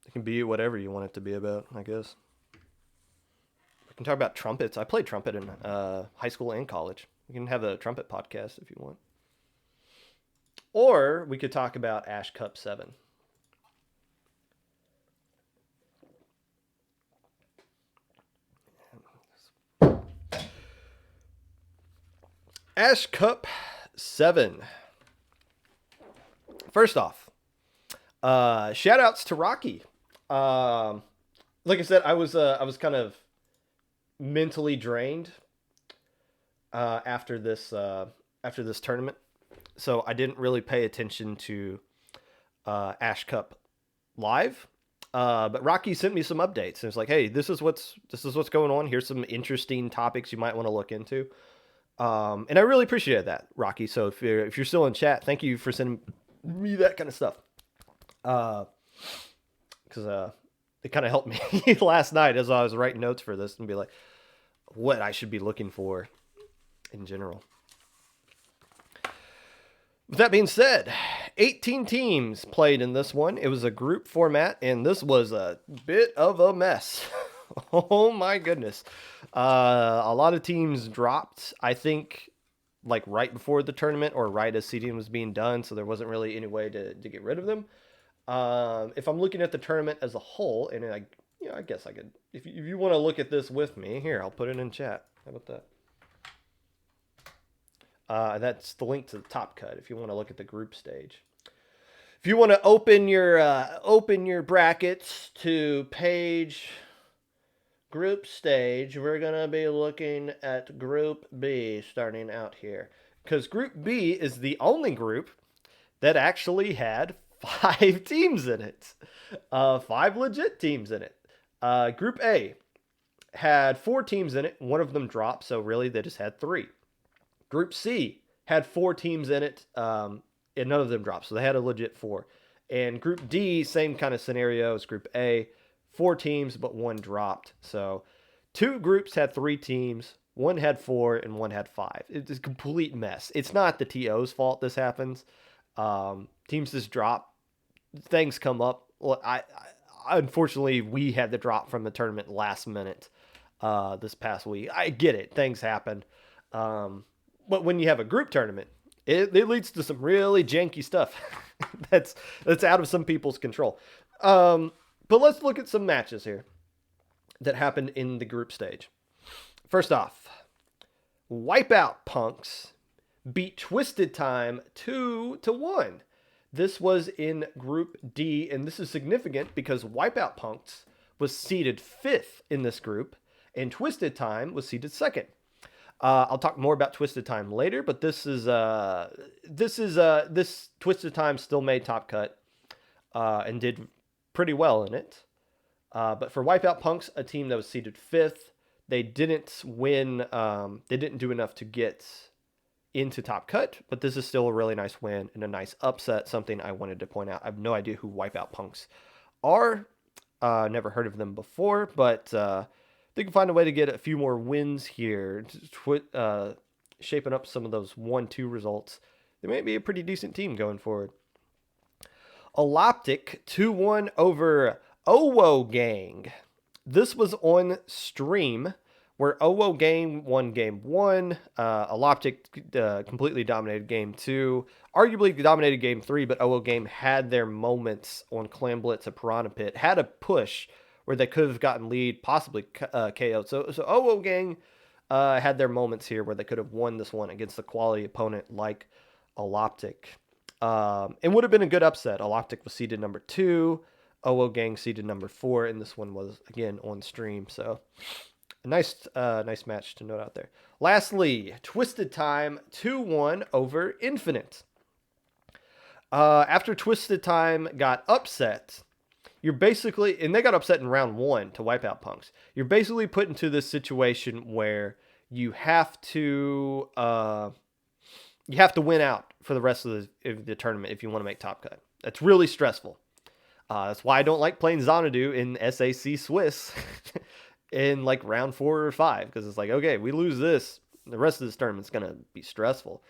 It can be whatever you want it to be about, I guess. We can talk about trumpets. I played trumpet in high school and college. We can have a trumpet podcast if you want. Or we could talk about Ash Cup 7. Ash Cup 7. First off, shout outs to Rocky. Like I said, I was kind of mentally drained after this tournament, so I didn't really pay attention to Ash Cup live. But Rocky sent me some updates, and it's like, hey, this is what's going on. Here's some interesting topics you might want to look into. And I really appreciate that, Rocky. So if you're still in chat, thank you for sending me that kind of stuff. Because it kind of helped me last night as I was writing notes for this and be like, what I should be looking for in general. With that being said, 18 teams played in this one. It was a group format, and this was a bit of a mess. Oh my goodness. A lot of teams dropped, I think, like right before the tournament or right as seeding was being done, so there wasn't really any way to get rid of them. If I'm looking at the tournament as a whole, and I guess I could, if you want to look at this with me, here, I'll put it in chat. How about that? That's the link to the top cut if you want to look at the group stage. If you want to open your brackets to page group stage, we're going to be looking at Group B starting out here. Because Group B is the only group that actually had 5 teams in it. 5 legit teams in it. Group A had 4 teams in it. One of them dropped, so really they just had 3. Group C had 4 teams in it, and none of them dropped, so they had a legit 4. And Group D, same kind of scenario as Group A. 4 teams, but 1 dropped. So 2 groups had 3 teams, 1 had 4, and 1 had 5. It's a complete mess. It's not the TO's fault this happens. Teams just drop. Things come up. Well, unfortunately, we had the drop from the tournament last minute this past week. I get it. Things happen. But when you have a group tournament, it leads to some really janky stuff that's out of some people's control. But let's look at some matches here that happened in the group stage. First off, Wipeout Punks beat Twisted Time 2-1. This was in Group D, and this is significant because Wipeout Punks was seeded 5th in this group, and Twisted Time was seeded 2nd. I'll talk more about Twisted Time later, but this Twisted Time still made top cut and did pretty well in it. But for Wipeout Punks, a team that was seeded 5th, they didn't win. They didn't do enough to get into top cut, but this is still a really nice win and a nice upset, something I wanted to point out. I have no idea who Wipeout Punks are. Never heard of them before, but they can find a way to get a few more wins here, shaping up some of those 1-2 results. They may be a pretty decent team going forward. Elloptic 2-1 over Owo Gang. This was on stream where Owo Gang won game 1. Elloptic completely dominated game 2. Arguably dominated game 3, but Owo Gang had their moments on Clam Blitz at Piranha Pit. Had a push where they could have gotten lead, possibly KO'd. So Owo Gang had their moments here where they could have won this one against a quality opponent like Elloptic. It would have been a good upset. Elloptic was seeded number 2. Owo Gang seeded number 4, and this one was, again, on stream. So, a nice match to note out there. Lastly, Twisted Time 2-1 over Infinite. After Twisted Time got upset, you're basically, and they got upset in round 1 to Wipeout Punks. You're basically put into this situation where you have to win out for the rest of the tournament if you want to make top cut. That's really stressful. That's why I don't like playing Xanadu in SAC Swiss in like round 4 or 5, because it's like, okay, we lose this, the rest of this tournament's going to be stressful.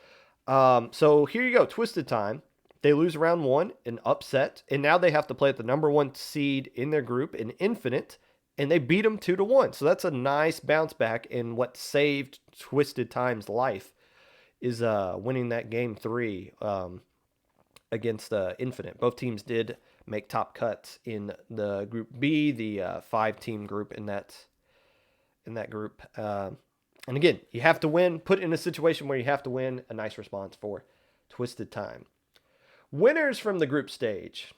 So here you go, Twisted Time. They lose round one, an upset, and now they have to play at the number one seed in their group in Infinite, and they beat them 2-1. So that's a nice bounce back in what saved Twisted Time's life is winning that game 3 against Infinite. Both teams did make top cuts in the Group B, the 5-team group in that group. And again, you have to win. Put in a situation where you have to win. A nice response for Twisted Time. Winners from the group stage.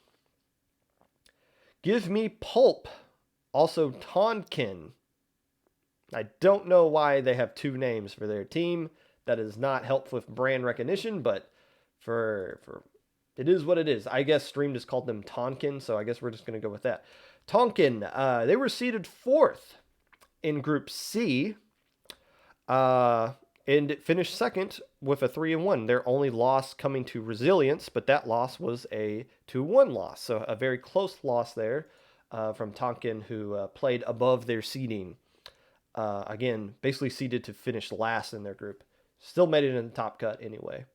Give me Pulp. Also Tonkin. I don't know why they have 2 names for their team. That does not help with brand recognition, but for it is what it is. I guess Stream just called them Tonkin, so I guess we're just going to go with that. Tonkin, they were seeded 4th in Group C, and it finished 2nd with a 3-1. Their only loss coming to Resilience, but that loss was a 2-1 loss, so a very close loss there from Tonkin, who played above their seeding. Again, basically seeded to finish last in their group. Still made it in the top cut anyway.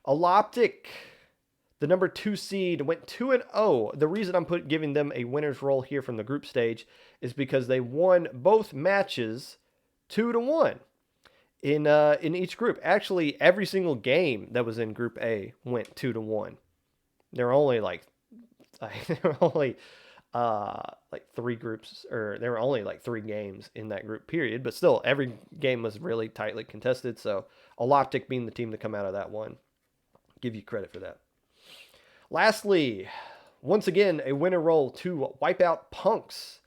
Elloptic, the number 2 seed, went 2-0. The reason I'm giving them a winner's roll here from the group stage is because they won both matches 2-1 in each group. Actually, every single game that was in Group A went 2-1. There were only like 3 groups, or there were only like 3 games in that group period, but still every game was really tightly contested. So Elloptic being the team to come out of that one, give you credit for that. Lastly, once again, a winner roll to Wipeout Punks.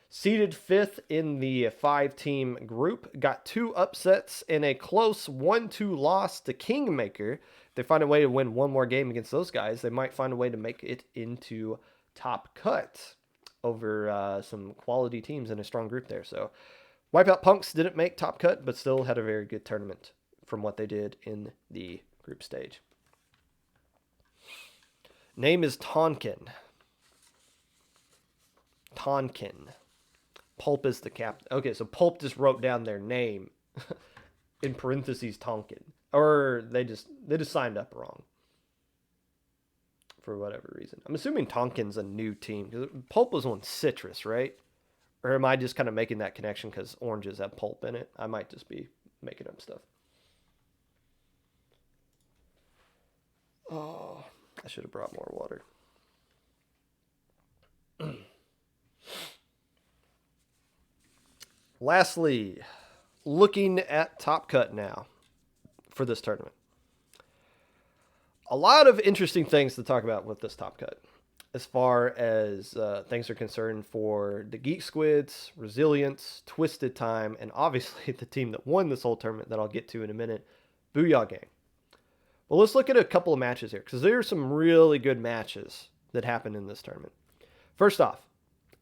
Seeded 5th in the 5-team group, got 2 upsets and a close 1-2 loss to Kingmaker. If they find a way to win one more game against those guys, they might find a way to make it into top cut over some quality teams in a strong group there. So Wipeout Punks didn't make top cut, but still had a very good tournament from what they did in the group stage. Name is Tonkin. Tonkin. Pulp is the captain. Okay, so Pulp just wrote down their name in parentheses Tonkin. Or they just signed up wrong. For whatever reason. I'm assuming Tonkin's a new team. Because Pulp was on Citrus, right? Or am I just kind of making that connection because oranges have pulp in it? I might just be making up stuff. Oh, I should have brought more water. Lastly, looking at Top Cut now for this tournament. A lot of interesting things to talk about with this Top Cut as far as things are concerned for the Geek Squids, Resilience, Twisted Time, and obviously the team that won this whole tournament that I'll get to in a minute, Booyah Gang. Well, let's look at a couple of matches here because there are some really good matches that happened in this tournament. First off,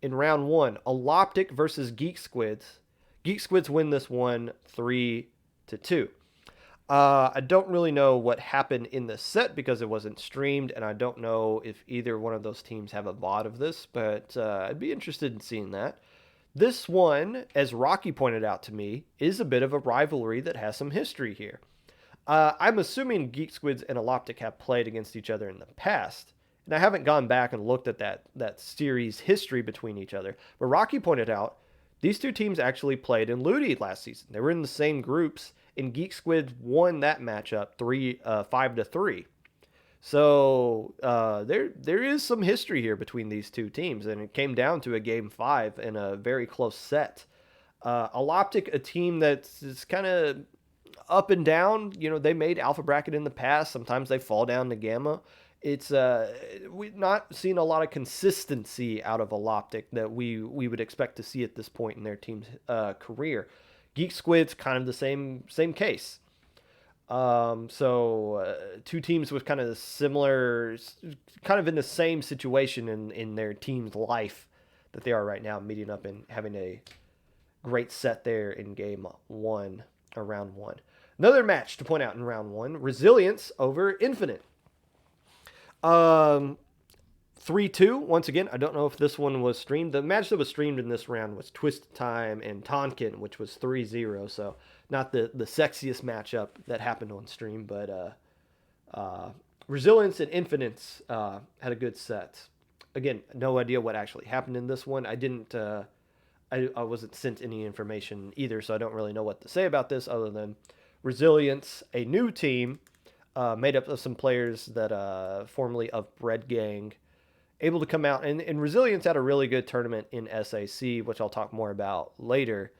in round 1, Elloptic versus Geek Squids. Geek Squids win this one 3-2. I don't really know what happened in the set because it wasn't streamed, and I don't know if either one of those teams have a VOD of this, but I'd be interested in seeing that. This one, as Rocky pointed out to me, is a bit of a rivalry that has some history here. I'm assuming Geek Squids and Elloptic have played against each other in the past, and I haven't gone back and looked at that series history between each other, but Rocky pointed out these two teams actually played in Ludi last season. They were in the same groups, and Geek Squids won that matchup 5-3. So there is some history here between these two teams, and it came down to a game 5 in a very close set. Elloptic, a team that's kind of up and down. You know, they made Alpha Bracket in the past. Sometimes they fall down to Gamma. It's we've not seen a lot of consistency out of Elloptic that we would expect to see at this point in their team's career. Geek Squids, kind of the same case. So two teams with kind of similar, kind of in the same situation in their team's life that they are right now, meeting up and having a great set there in game 1 or round 1. Another match to point out in round 1, Resilience over Infinite. 3-2. Once again, I don't know if this one was streamed. The match that was streamed in this round was Twisted Time and Tonkin, which was 3-0. So not the sexiest matchup that happened on stream, but Resilience and Infinite had a good set. Again, no idea what actually happened in this one. I didn't. I wasn't sent any information either, so I don't really know what to say about this other than Resilience, a new team made up of some players that formerly of Bread Gang, able to come out. And Resilience had a really good tournament in SAC, which I'll talk more about later.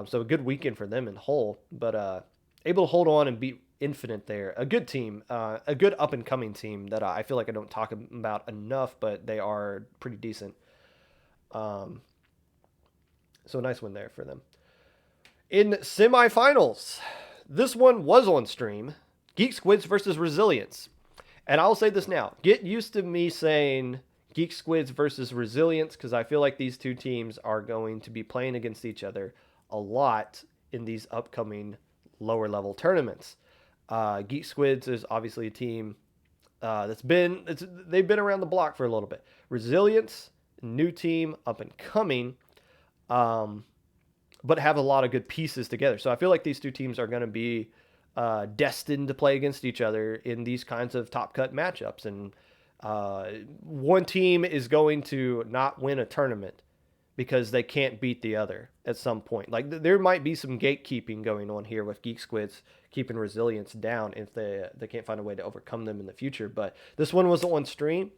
So a good weekend for them in whole, but able to hold on and beat Infinite there. A good team, a good up-and-coming team that I feel like I don't talk about enough, but they are pretty decent. So a nice win there for them. In semifinals, this one was on stream. Geek Squids versus Resilience. And I'll say this now. Get used to me saying Geek Squids versus Resilience because I feel like these two teams are going to be playing against each other a lot in these upcoming lower level tournaments. Geek Squids is obviously a team they've been around the block for a little bit. Resilience, new team, up and coming, but have a lot of good pieces together. So I feel like these two teams are going to be destined to play against each other in these kinds of top cut matchups. And one team is going to not win a tournament because they can't beat the other at some point. Like there might be some gatekeeping going on here with Geek Squids keeping Resilience down if they can't find a way to overcome them in the future. But this one was on stream.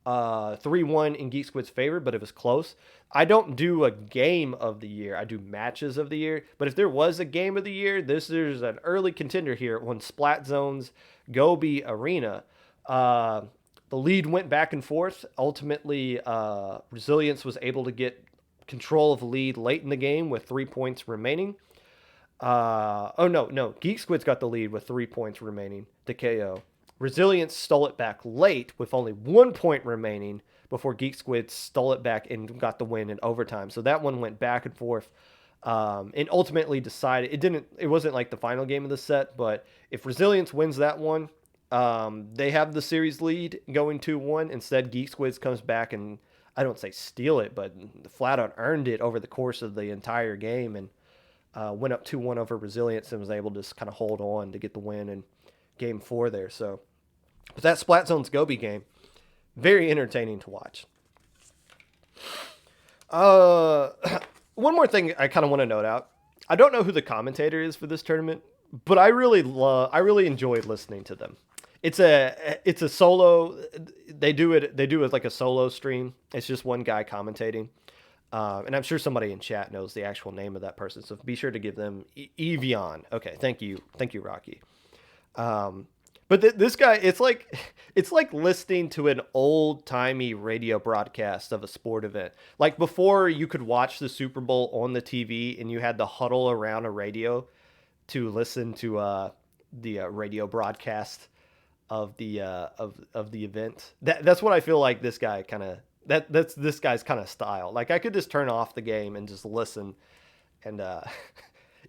3-1 in Geek Squid's favor, but it was close. I don't do a game of the year. I do matches of the year. But if there was a game of the year, this is an early contender here on Splat Zone's Gobi Arena. The lead went back and forth. Ultimately, Resilience was able to get control of the lead late in the game with 3 points remaining. No. Geek Squids got the lead with 3 points remaining to KO. Resilience stole it back late with only 1 point remaining before Geek Squids stole it back and got the win in overtime. So that one went back and forth and ultimately decided it wasn't like the final game of the set, but if Resilience wins that one, they have the series lead going 2-1. Instead, Geek Squids comes back and I don't say steal it, but flat out earned it over the course of the entire game and went up 2-1 over Resilience and was able to just kind of hold on to get the win in game 4 there. So, but that Splat Zone's Gobi game, very entertaining to watch. One more thing I kind of want to note out. I don't know who the commentator is for this tournament, but I really enjoyed listening to them. It's a solo. They do it like a solo stream. It's just one guy commentating. And I'm sure somebody in chat knows the actual name of that person. So be sure to give them Evian. Okay. Thank you, Rocky. But this guy, it's like listening to an old timey radio broadcast of a sport event. Like before you could watch the Super Bowl on the TV and you had to huddle around a radio to listen to the radio broadcast of the event. That's what I feel like this guy that's this guy's kind of style. Like I could just turn off the game and just listen and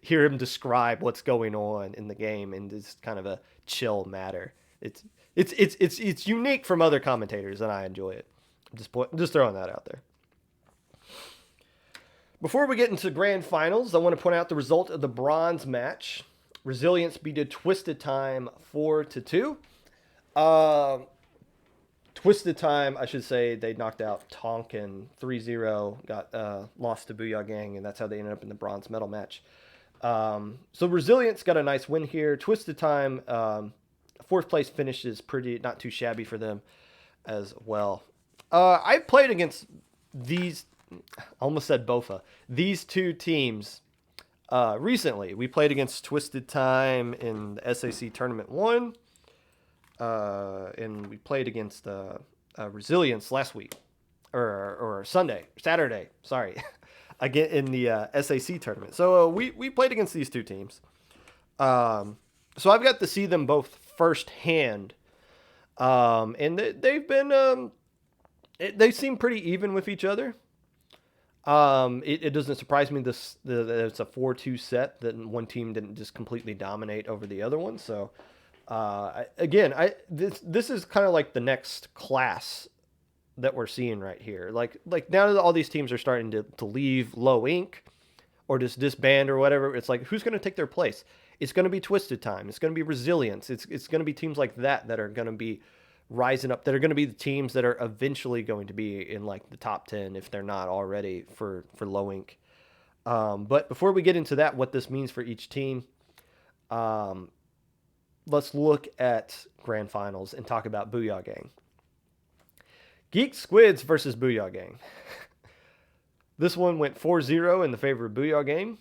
hear him describe what's going on in the game in this kind of a chill matter. It's unique from other commentators and I enjoy it. Just throwing that out there. Before we get into grand finals, I want to point out the result of the bronze match. Resilience beat Twisted Time 4-2. Twisted Time, I should say, they knocked out Tonkin 3-0, got lost to Booyah Gang, and that's how they ended up in the bronze medal match. So Resilience got a nice win here. Twisted Time, 4th place finish is not too shabby for them as well. I played against these, I almost said Bofa, these two teams recently. We played against Twisted Time in the SAC Tournament 1, and we played against Resilience last week, or Saturday, sorry. Again in the SAC tournament. So we played against these two teams. So I've got to see them both firsthand. And they've been, they seem pretty even with each other. It doesn't surprise me that it's a 4-2 set, that one team didn't just completely dominate over the other one. So this is kind of like the next class that we're seeing right here. Like now that all these teams are starting to leave low ink or just disband or whatever, it's like, who's going to take their place? It's going to be Twisted Time. It's going to be Resilience. It's going to be teams like that are going to be rising up, that are going to be the teams that are eventually going to be in like the top 10 if they're not already for low ink. But before we get into that, what this means for each team, let's look at grand finals and talk about Booyah Gang. Geek Squids versus Booyah Gang. This one went 4-0 in the favor of Booyah Gang.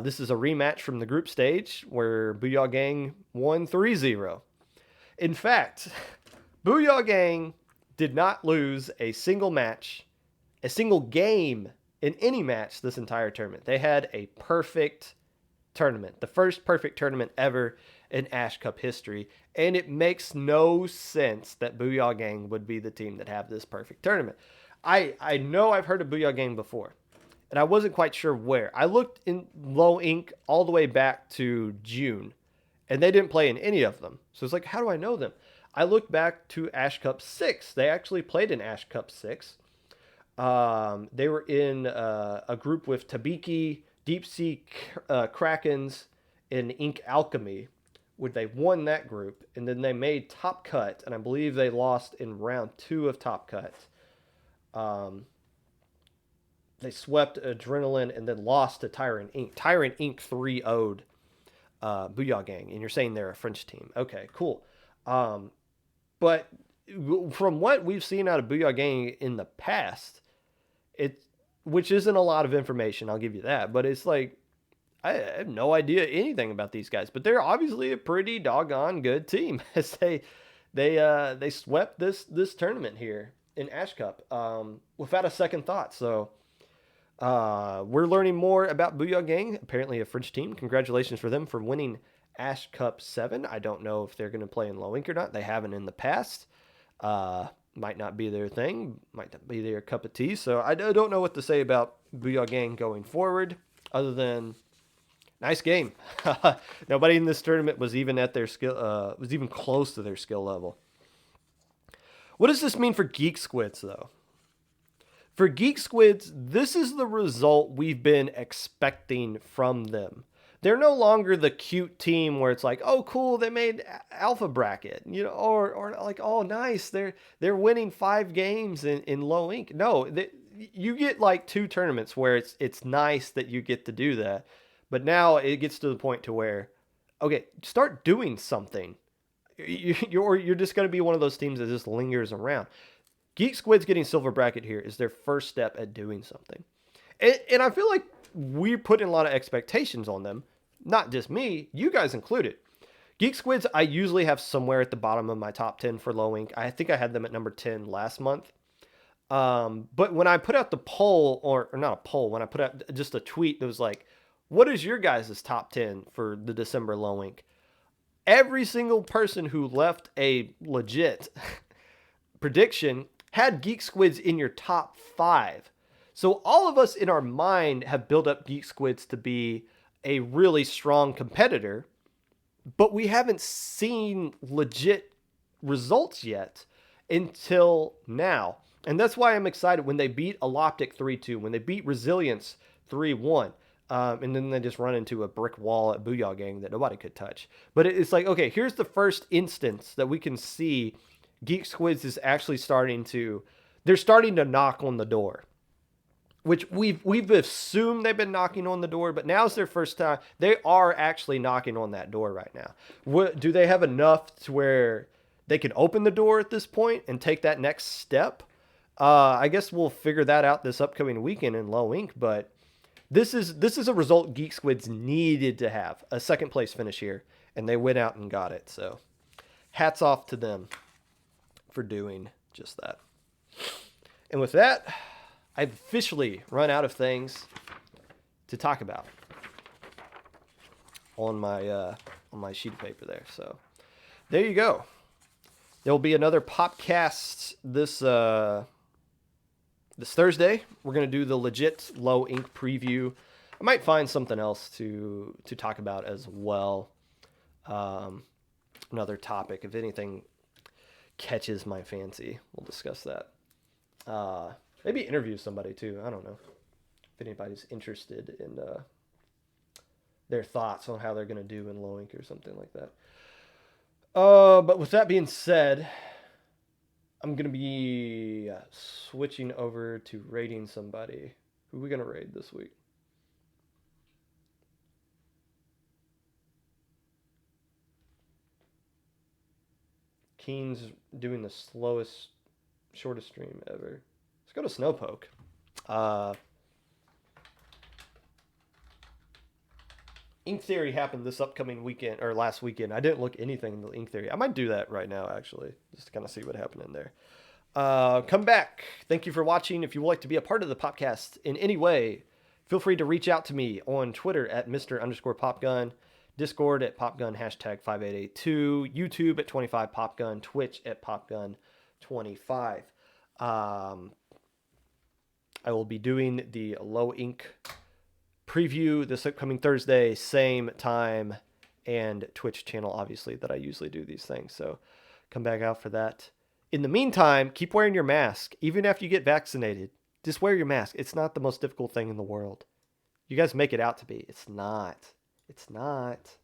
This is a rematch from the group stage where Booyah Gang won 3-0. In fact, Booyah Gang did not lose a single match, a single game in any match this entire tournament. They had a perfect tournament, the first perfect tournament ever in Ash Cup history, and it makes no sense that Booyah Gang would be the team that have this perfect tournament. I know I've heard of Booyah Gang before, and I wasn't quite sure where. I looked in low ink all the way back to June, and they didn't play in any of them. So it's like, how do I know them? I looked back to Ash Cup 6. They actually played in Ash Cup 6. They were in a group with Tabiki, Deep Sea Krakens, and Ink Alchemy, where they won that group, and then they made Top Cut, and I believe they lost in round 2 of Top Cut. They swept Adrenaline and then lost to Tyrant Inc. Tyrant Inc. 3-0'd Booyah Gang, and you're saying they're a French team. Okay, cool. But from what we've seen out of Booyah Gang in the past, which isn't a lot of information, I'll give you that, but it's like, I have no idea anything about these guys, but they're obviously a pretty doggone good team as they swept this tournament here in Ash Cup without a second thought. So we're learning more about Booyah Gang, apparently a French team. Congratulations for them for winning Ash Cup 7. I don't know if they're going to play in low ink or not. They haven't in the past. Might not be their thing. Might not be their cup of tea. So I don't know what to say about Booyah Gang going forward other than nice game. Nobody in this tournament was even at their skill, was even close to their skill level. What does this mean for Geek Squids, though? For Geek Squids, this is the result we've been expecting from them. They're no longer the cute team where it's like, oh, cool, they made alpha bracket, or like, oh, nice, they're winning 5 games in low ink. No, you get like 2 tournaments where it's nice that you get to do that, but now it gets to the point to where, okay, start doing something. You're just going to be one of those teams that just lingers around. Geek Squids getting silver bracket here is their first step at doing something. And I feel like we're putting a lot of expectations on them. Not just me, you guys included. Geek Squids, I usually have somewhere at the bottom of my top 10 for low ink. I think I had them at number 10 last month. But when I put out the poll, or not a poll, when I put out just a tweet that was like, what is your guys' top 10 for the December low ink? Every single person who left a legit prediction had Geek Squids in your top 5. So all of us in our mind have built up Geek Squids to be a really strong competitor, but we haven't seen legit results yet until now. And that's why I'm excited when they beat Elloptic 3-2, when they beat Resilience 3-1. And then they just run into a brick wall at Booyah Gang that nobody could touch. But it's like, okay, here's the first instance that we can see Geek Squids is actually they're starting to knock on the door. Which we've assumed they've been knocking on the door, but now's their first time. They are actually knocking on that door right now. Do they have enough to where they can open the door at this point and take that next step? I guess we'll figure that out this upcoming weekend in low ink, but this is a result Geek Squids needed to have, a second place finish here, and they went out and got it. So hats off to them for doing just that. And with that, I've officially run out of things to talk about on my sheet of paper there. So there you go. There will be another Popcast this Thursday. We're going to do the legit low ink preview. I might find something else to talk about as well. Another topic, if anything catches my fancy, we'll discuss that. Maybe interview somebody too. I don't know if anybody's interested in their thoughts on how they're going to do in low ink or something like that. But with that being said, I'm going to be switching over to rating somebody. Who are we going to raid this week? Keen's doing the slowest, shortest stream ever. Let's go to Snowpoke. Ink Theory happened this upcoming weekend, or last weekend. I didn't look anything in the Ink Theory. I might do that right now, actually, just to kind of see what happened in there. Come back. Thank you for watching. If you would like to be a part of the podcast in any way, feel free to reach out to me on Twitter at Mr_Popgun, Discord at Popgun #5882, YouTube at 25Popgun, Twitch at Popgun25. I will be doing the low ink preview this upcoming Thursday, same time and Twitch channel, obviously, that I usually do these things. So come back out for that. In the meantime, keep wearing your mask. Even after you get vaccinated, just wear your mask. It's not the most difficult thing in the world. You guys make it out to be. It's not. It's not.